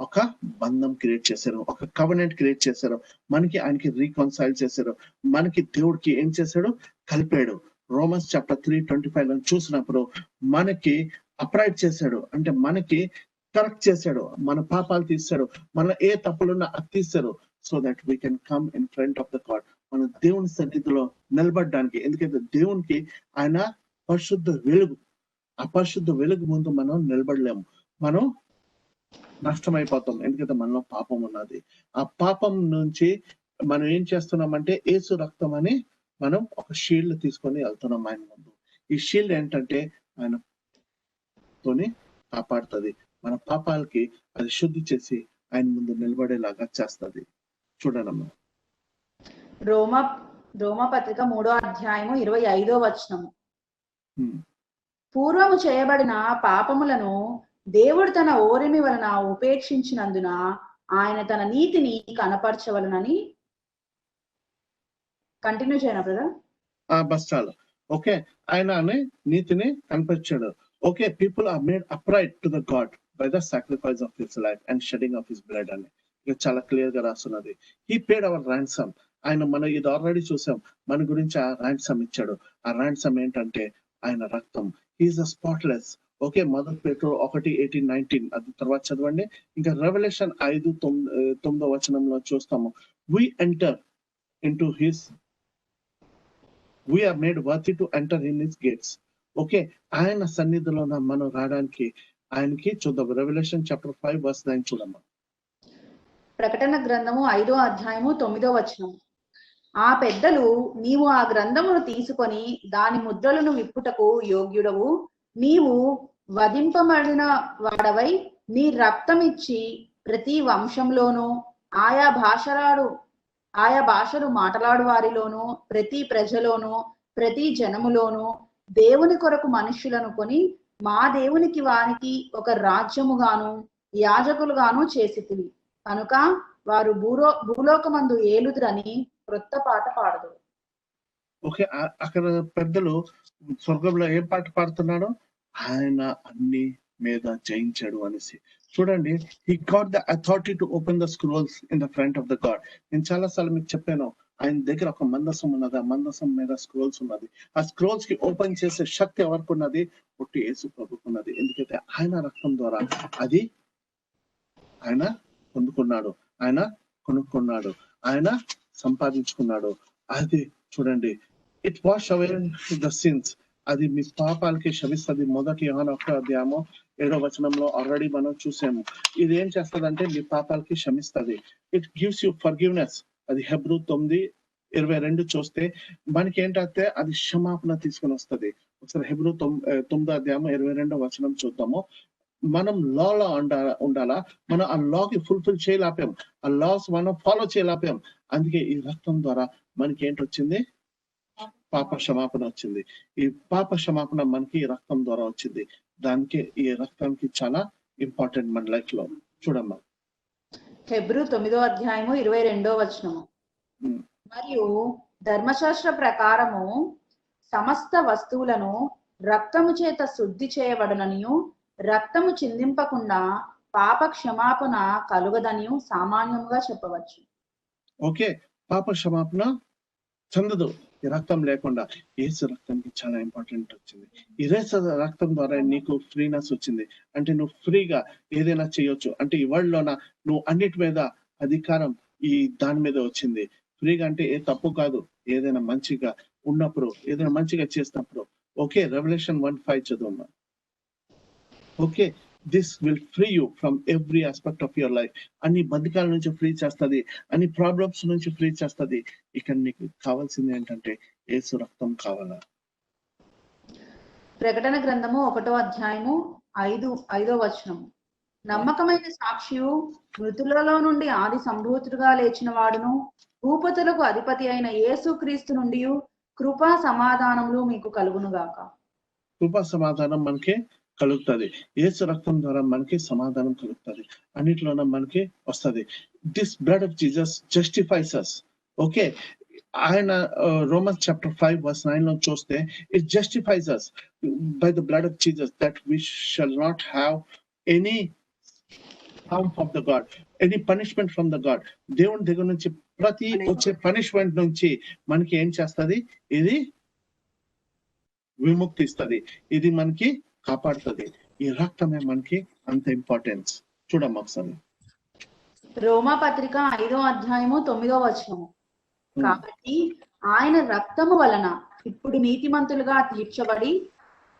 ఒక బంధం క్రియేట్ చేశారు, ఒక కవెనెంట్ క్రియేట్ చేశారు, మనకి ఆయనకి రీకన్సైల్ చేశారు, మనకి దేవుడికి ఏం చేశాడు? కలిపాడు. రోమన్స్ చాప్టర్ 3:25 చూసినప్పుడు మనకి అప్రైట్ చేశాడు, అంటే మనకి కరెక్ట్ చేశాడు, మన పాపాలు తీశాడు, మన ఏ తప్పులున్నా అది తీశారు. So that we can come in front of the God, మన దేవుని సన్నిధిలో నిలబడడానికి. ఎందుకంటే దేవునికి ఆయన పరిశుద్ధ వెలుగు, ఆ పరిశుద్ధ వెలుగు ముందు మనం నిలబడలేము, మనం నష్టమైపోతాం. ఎందుకంటే మనలో పాపం ఉన్నది. ఆ పాపం నుంచి మనం ఏం చేస్తున్నామంటే యేసు రక్తం అని మనం ఒక షీల్డ్ తీసుకొని వెళ్తున్నాం ఆయన ముందు. ఈ షీల్డ్ ఏంటంటే ఆయన తోని కాపాడుతుంది, మన పాపాలకి అది శుద్ధి చేసి ఆయన ముందు నిలబడేలాగా చేస్తుంది. చూడనమ్మా, రోమపత్రిక 3:25. పూర్వము చేయబడిన పాపములను దేవుడు తన ఓరిమి వలన ఉపేక్షించినందున ఆయన తన నీతిని కనపరచవలనని. కంటిన్యూ చేయనా బ్రదర్? బస్ చాలు. ఓకే, ఆయన నీతిని కనపరిచాడు. Okay, people are made upright to the God by the sacrifice of his life and shedding of his blood అని చాలా క్లియర్ గా రాస్తున్నది. He paid our ransom. ఆయన మనం ఇది ఆల్రెడీ చూసాం, మన గురించి ఆ ర్యాన్సమ్ ఇచ్చాడు. ఆ ర్యాన్సమ్ ఏంటంటే ఆయన రక్తం. హీఈస్ అ స్పాట్లెస్. ఓకే, మొదటి పేతురు 1:18-19 అది తర్వాత చదవండి. ఇంకా రెవల్యూషన్ 5:9 చూస్తాము. We enter into his, we are made worthy to enter in his gates. Okay, ఆయన సన్నిధిలో మనం రావడానికి ఆయనకి చూద్దాం. రెవల్యూషన్ చాప్టర్ 5:9 చూడమ్మా. ప్రకటన గ్రంథము 5:9. ఆ పెద్దలు, నీవు ఆ గ్రంథమును తీసుకొని దాని ముద్రలను విప్పుటకు యోగ్యుడవు, నీవు వధింపబడిన వాడవై నీ రక్తమిచ్చి ప్రతి వంశంలోనూ ఆయా భాషలు మాట్లాడు వారిలోను ప్రతి ప్రజలోను ప్రతి జనములోను దేవుని కొరకు మనుష్యులను కొని మా దేవునికి వారికి ఒక రాజ్యముగాను యాజకులుగాను చేసితివి కనుక వారు భూలోకమందు ఏలుదురని క్రొత్త పాట పాడదు. ఓకే, అక్కడ పెద్దలు స్వర్గంలో ఏం పాట పాడుతున్నాడు? ఆయన అన్ని మీద జయించాడు అనేసి. చూడండి, he got the authority to open the scrolls in the front of the God. నేను చాలా సార్లు మీకు చెప్పాను, ఆయన దగ్గర ఒక మందసం ఉన్నది, ఆ మందసం మీద స్క్రోల్స్ ఉన్నది. ఆ స్క్రోల్స్ కి ఓపెన్ చేసే శక్తి ఎవరికి ఉన్నది? పుట్టి యేసు ప్రభుకు ఉన్నది. ఎందుకంటే ఆయన రక్తం ద్వారా అది ఆయన పొందుకున్నాడు, ఆయన కొనుక్కున్నాడు, ఆయన సంపాదించుకున్నాడు. అది చూడండి, it wash away the sins. అది మీ పాపాలకి క్షమిస్తుంది. మొదటి యోహాను 1:7 ఆల్రెడీ మనం చూసాము. ఇది ఏం చేస్తుందంటే మీ పాపాలకి క్షమిస్తుంది. It gives you forgiveness. అది హెబ్రూ 9:22 చూస్తే మనకి ఏంటంటే అది క్షమాపణ తీసుకుని వస్తుంది. ఒకసారి హెబ్రూ 9:22 చూద్దాము. మనం లాలో ఉండాలా, మనం ఆ లాకి ఫుల్ఫిల్ చేయలేపాం, ఆ లాస్ మనం ఫాలో చేయలేపాం. అందుకే ఈ రక్తం ద్వారా మనకి ఏంటి వచ్చింది? పాప క్షమాపణ వచ్చింది. ఈ పాప క్షమాపణ మనకి ఈ రక్తం ద్వారా వచ్చింది. దానికి ఈ రక్తానికి చాలా ఇంపార్టెంట్ మన లైఫ్ లో. చూడమ్మా, హెబ్రూ 9:22. మరియు ధర్మశాస్త్ర ప్రకారము సమస్త వస్తువులను రక్తము చేత శుద్ధి చేయబడుననియు రక్తము చిందింపకుండా పాప క్షమాపణ కలుగదనియు సామాన్యంగా చెప్పవచ్చు. ఓకే, పాప క్షమాపణ చెందదు. ఈ రక్తం లేకుండా యేసు రక్తానికి చాలా ఇంపార్టెంట్ వచ్చింది. ఈ యేసు రక్తం ద్వారా నీకు ఫ్రీనెస్ వచ్చింది. అంటే నువ్వు ఫ్రీగా ఏదైనా చేయొచ్చు. అంటే ఈ వరల్డ్ లోన నువ్వు అన్నిటి మీద అధికారం ఈ దాని మీద వచ్చింది. ఫ్రీగా అంటే ఏ తప్పు కాదు, ఏదైనా మంచిగా ఉన్నప్పుడు, ఏదైనా మంచిగా చేసినప్పుడు. ఓకే, రెవల్యూషన్ 1:5 చదువు. Okay, this will free you from every aspect of your life. అన్ని బంధకాల నుంచి ఫ్రీ చేస్తుంది, అన్ని ప్రాబ్లమ్స్ నుంచి ఫ్రీ చేస్తుంది. ఇక్కడ నీకు కావాల్సింది ఏంటంటే యేసు రక్తం కావాలా. ప్రకటన గ్రంథము 1వ అధ్యాయము 5వ వచనము. నమ్మకమైన సాక్షియు, మృతులలో నుండి ఆది సంభూతుడుగా లేచిన వాడును, భూపతులకు అధిపతి అయిన యేసు క్రీస్తు నుండి కృపా సమాధానములు మీకు కలుగునుగాక. కృపా సమాధానం మనకి కలుగుతుంది. యేసు రక్తం ద్వారా మనకి సమాధానం కలుగుతుంది, అన్నిట్లోన మనకి వస్తుంది. This blood of Jesus justifies us. Okay, ఆయన రోమన్స్ చాప్టర్ 5:9 లో చూస్తే it justifies us by the blood of Jesus that we shall not have any harm from the God, any punishment from the God. దేవుని దగ్గర నుంచి ప్రతి వచ్చే punishment నుంచి మనకి ఏం చేస్తుంది, ఇది విముక్తి ఇస్తుంది, ఇది మనకి కాపాడుతుంది. ఈ రక్తమే మనకి అంత ఇంపార్టెన్స్. చూడమ్మా ఒకసారి రోమా పత్రిక 5వ అధ్యాయము 9వ వచనము. కాబట్టి ఆయన రక్తము వలన ఇప్పుడు నీతిమంతులుగా తీర్చబడి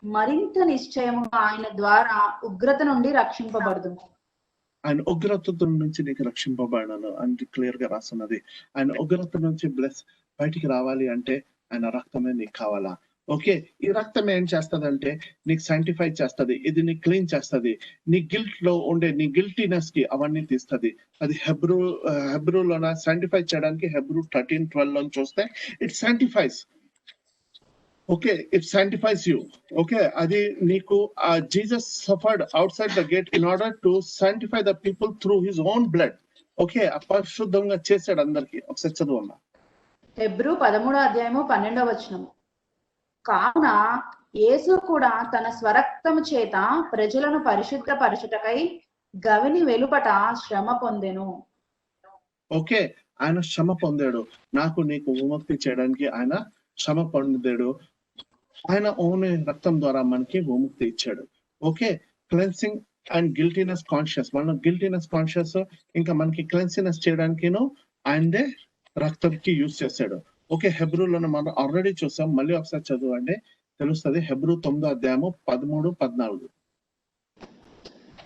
మరింత నిశ్చయముగా ఆయన ద్వారా ఉగ్రత నుండి రక్షింపబడుదుము. ఆయన ఉగ్రత నుంచి నీకు రక్షింపబడాను అని క్లియర్ గా రాస్తున్నది. ఆయన ఉగ్రత నుంచి బయటికి రావాలి అంటే ఆయన రక్తమే నీకు కావాలా. ఓకే, ఈ రక్తం ఏం చేస్తదంటే నీకు సైంటిఫై చేస్తుంది, ఇది నీకు క్లీన్ చేస్తుంది, నీ గిల్ట్ లో ఉండే నీ గిల్టీనెస్ కి అవన్నీ తీస్తుంది. అది హెబ్రూలోన సైంటిఫై చేయడానికి హెబ్రూ 13:12 లో చూస్తే it sanctifies. Okay, it sanctifies you. Okay, అది నీకు Jesus suffered outside the gate in order to sanctify the people through his own blood. Okay, అపరిశుద్ధంగా చేశాడు అందరికి. ఒకసారి చదువు. హెబ్రూ 13వ అధ్యాయము 12వ వచనము. కావున యేసు కూడా తన స్వరక్తము చేత ప్రజలను పరిశుద్ధ పరచుటకై గవిని వెలుపట శ్రమ పొందెను. ఓకే, ఆయన శ్రమ పొందాడు, నాకు నీకు విముక్తి చేయడానికి ఆయన శ్రమ పొందాడు. ఆయన ఓన్ రక్తం ద్వారా మనకి విముక్తి ఇచ్చాడు. Okay, cleansing and guiltiness conscious, మనం గిల్టీనెస్ కాన్షియస్ ఇంకా మనకి క్లెన్సింగ్నెస్ చేయడానికి ఆయనదే రక్తంకి యూజ్ చేశాడు. ఓకే, హెబ్రూలో మనం ఆల్రెడీ చూసాం, మళ్ళీ ఒకసారి చదవండి తెలుస్తుంది. హెబ్రూ 9వ అధ్యాయము 13-14.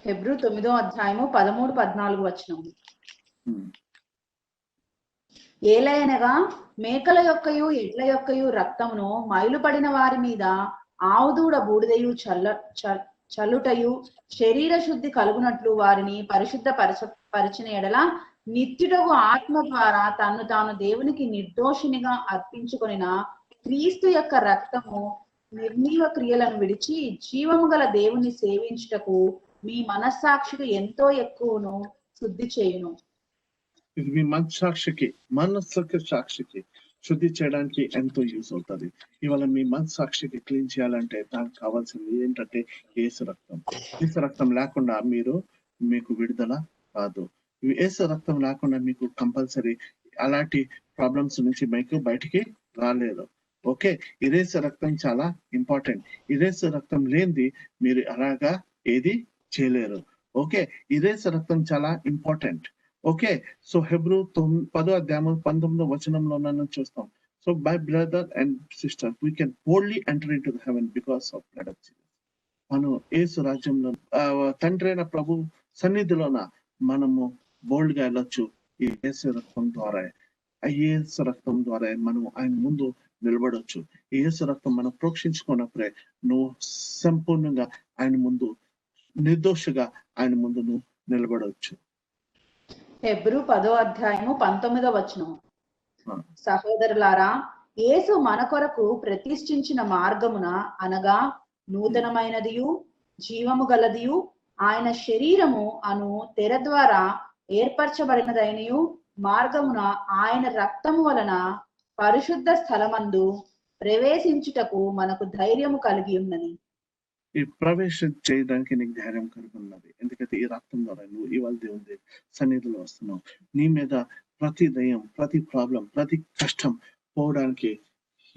హెబ్రూ 9వ అధ్యాయము 13-14 వచనము. ఏలయనగా మేకల యొక్కయు ఎడ్ల యొక్కయు రక్తమును మైలుపడిన వారి మీద ఆవుదూడ బూడిదయు చల్లుటయు శరీర శుద్ధి కలుగునట్లు వారిని పరిశుద్ధ పరిచిన ఎడల నిత్యుడగు ఆత్మ ద్వారా తన్ను తాను దేవునికి నిర్దోషినిగా అర్పించుకొనిన క్రీస్తు యొక్క రక్తము నిర్మీవ క్రియలను విడిచి జీవము గల దేవుని సేవించుటకు మీ మనస్సాక్షికి ఎంతో ఎక్కువను శుద్ధి చేయును. ఇది మీ మనస్సుకి సాక్షికి శుద్ధి చేయడానికి ఎంతో యూజ్ అవుతుంది. ఇవాళ మీ మనస్సాక్షికి క్లీన్ చేయాలంటే దానికి కావాల్సింది ఏంటంటే యేసు రక్తం. యేసు రక్తం లేకుండా మీకు విడుదల కాదు. యేసు రక్తం లేకుండా మీకు కంపల్సరీ అలాంటి ప్రాబ్లమ్స్ నుంచి మీకు బయటికి రాలేదు. ఓకే, యేసు రక్తం చాలా ఇంపార్టెంట్. యేసు రక్తం లేనిది మీరు అలాగా ఏది చేయలేరు. ఓకే, యేసు రక్తం చాలా ఇంపార్టెంట్. ఓకే, సో హెబ్రూ 10వ అధ్యాయం 19వ వచనంలో చూస్తాం. So by brother and sister we can boldly enter in to the heaven because of blood of Jesus. మనం యేసు రాజ్యంలో తండ్రి అయిన ప్రభు సన్నిధిలోన మనము బోల్డ్ గా వెళ్ళొచ్చు. ఈ యేసు రక్తం ద్వారా, యేసు రక్తం ద్వారా మనం ఆయన ముందు నిలబడవచ్చు. ఈ యేసు రక్తం మనం ప్రోక్షించుకున్నప్పుడే నువ్వు సంపూర్ణంగా ఆయన ముందు నిర్దోషిగా ఆయన ముందు నువ్వు నిలబడవచ్చు. హెబ్రూ 10వ అధ్యాయము 19వ వచనం. సహోదరులారా, యేసు మన కొరకు ప్రతిష్ఠించిన మార్గమున అనగా నూతనమైనదియు జీవము గలదియు ఆయన శరీరము అను తెర ద్వారా ఏర్పరచబడినదైనయు మార్గమున ఆయన రక్తము వలన పరిశుద్ధ స్థలమందు ప్రవేశించుటకు మనకు ధైర్యము కలిగి ఉన్నది. ఈ ప్రవేశం చేయడానికి నీకు ధైర్యం కలిగి ఉన్నది. ఎందుకంటే ఈ రక్తం ద్వారా నువ్వు ఇవాళ దేవుని సన్నిధిలో వస్తున్నావు. నీ మీద ప్రతి దయ్యం, ప్రతి ప్రాబ్లం, ప్రతి కష్టం పోవడానికి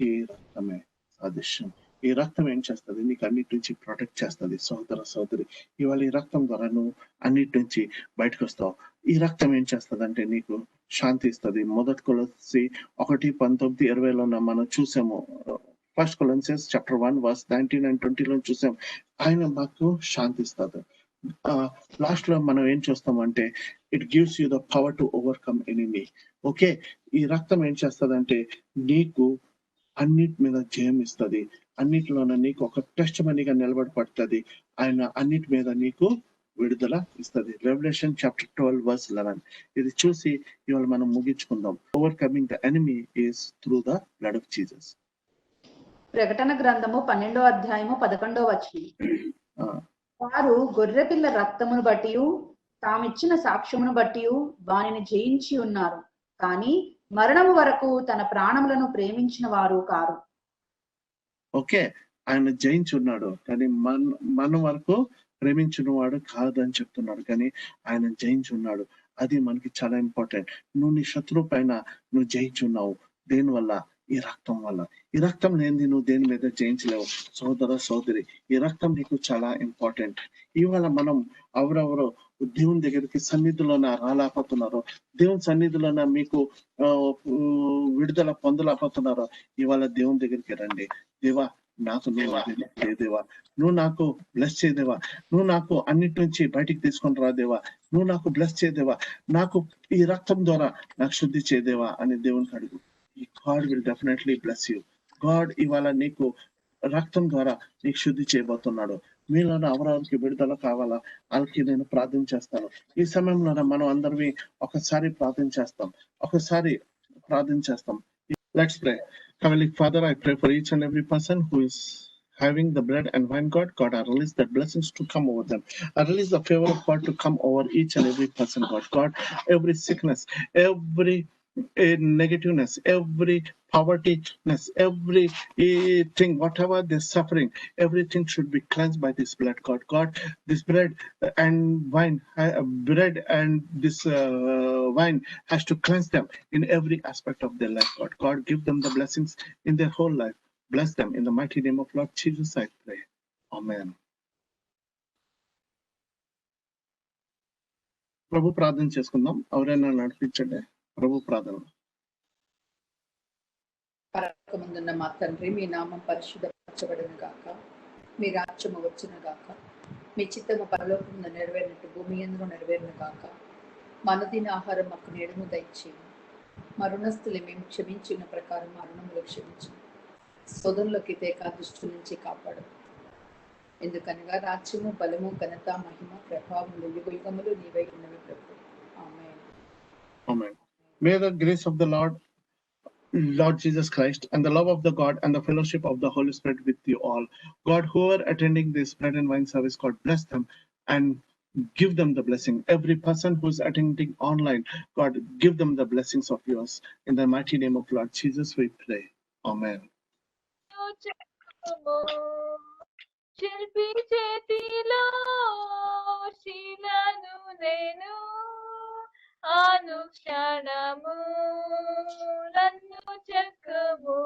ఈ రక్తమే సాదృశ్యం. ఈ రక్తం ఏం చేస్తుంది? నీకు అన్నిటి నుంచి ప్రొటెక్ట్ చేస్తుంది. సోదరి, ఇవాళ ఈ రక్తం ద్వారా నువ్వు అన్నిటి నుంచి బయటకు వస్తావు. ఈ రక్తం ఏం చేస్తుంది అంటే నీకు శాంతి ఇస్తుంది. మొదటి కొలసి 1:19-20 మనం చూసాము. ఫస్ట్ కొలసియన్స్ చాప్టర్ 1:19 and 20 చూసాం. ఆయన మాకు శాంతి ఇస్తుంది. లాస్ట్ లో మనం ఏం చూస్తామంటే it gives you the power to overcome enemy. Okay, ఈ రక్తం ఏం చేస్తుంది నీకు అన్నిటి మీద జయం ఇస్తుంది. అన్నిటిలోన నీకు ఒక టెస్ట్ మనీగా నిలబడపడుతుంది. ఆయన అన్నిటి మీద నీకు విడుదల ఇస్తుంది. రెవల్యూషన్ చాప్టర్ 12:11 ఇది చూసి ఇవాళ మనం ముగించుకుందాం. Overcoming the enemy is through the blood of Jesus. ప్రకటన గ్రంథము 12:11. వారు గొర్రెపిల్ల రక్తమును బట్టి తామిచ్చిన సాక్ష్యమును బట్టి వానిని జయించి ఉన్నారు, కానీ మరణము వరకు తన ప్రాణములను ప్రేమించిన వారు కారు. ఓకే, ఆయన జయించి ఉన్నాడు కానీ మన వరకు ప్రేమించిన వాడు కాదని చెప్తున్నాడు. కానీ ఆయన జయించి ఉన్నాడు. అది మనకి చాలా ఇంపార్టెంట్. నువ్వు నీ శత్రువు పైన నువ్వు జయించి ఉన్నావు. దేనివల్ల? ఈ రక్తం వల్ల. ఈ రక్తం లేనిది నువ్వు దేని మీద జయించలేవు. సోదరి, ఈ రక్తం నీకు చాలా ఇంపార్టెంట్. ఇవాళ మనం ఎవరెవరో దేవుని దగ్గరికి సన్నిధిలోన రాలేకపోతున్నారో, దేవుని సన్నిధిలోన మీకు విడుదల పొందలేకపోతున్నారో, ఇవాళ దేవుని దగ్గరికి రండి. దేవా, నాకు దేవా, నువ్వు నాకు బ్లెస్ చేయదేవా, నువ్వు నాకు అన్నిటి నుంచి బయటికి తీసుకొని రాదేవా, నువ్వు నాకు బ్లెస్ చేయదేవా, నాకు ఈ రక్తం ద్వారా నాకు శుద్ధి చేయదేవా అని దేవునికి అడుగు. God will definitely bless you. God ఇవాళ నీకు రక్తం ద్వారా నీకు శుద్ధి చేయబోతున్నాడు. మీలో ఎవరెవరికి విడుదల కావాలా వాళ్ళకి నేను ప్రార్థన చేస్తాను. ఈ సమయంలో మనం అందరివి ఒకసారి ప్రార్థన చేస్తాం. Let's pray. Heavenly Father, I pray for each and every person who is having the bread and wine. God, I release that blessings to come over them. I release the favor of God to come over each and every person. God, every sickness, every negativeness, every povertyness, every thing, whatever they're suffering, everything should be cleansed by this blood. God, this bread and wine, this wine has to cleanse them in every aspect of their life. God, give them the blessings in their whole life. Bless them in the mighty name of Lord Jesus, I pray. Amen. ప్రభు ప్రార్థన చేసుకుందాం. ఎవరైనా నడిపించండి ప్రభు ప్రార్థన. పరలోకమందున్న మా తండ్రి, మీ నామం పరిశుద్ధపరచబడును గాక, మీ రాజ్యము వచ్చును గాక, మీ చిత్తము పరలోకమున నెరవేరినట్టు భూమి యందును నెరవేరును గాక. మనదిన ఆహారం మాకు నేడును దయచేయము, మా రుణస్థులు మేము క్షమించిన ప్రకారం మా రుణములు క్షమించము, శోధనలోకి తేక దుష్టు నుంచి కాపాడు. ఎందుకనగా రాజ్యము, బలము, ఘనత, మహిమ, ప్రభావములు యుగయుగములు నీవై ఉన్నవి ప్రభు. ఆమేన్. Amen. May the grace of the Lord Jesus Christ and the love of the God and the fellowship of the Holy Spirit with you all. God, who are attending this bread and wine service, God bless them and give them the blessing. Every person who is attending online, God, give them the blessings of yours. In the mighty name of Lord Jesus, we pray. Amen. శిల్పి చేతిలో శిలను నేను అనుక్షణము నన్ను చెక్కము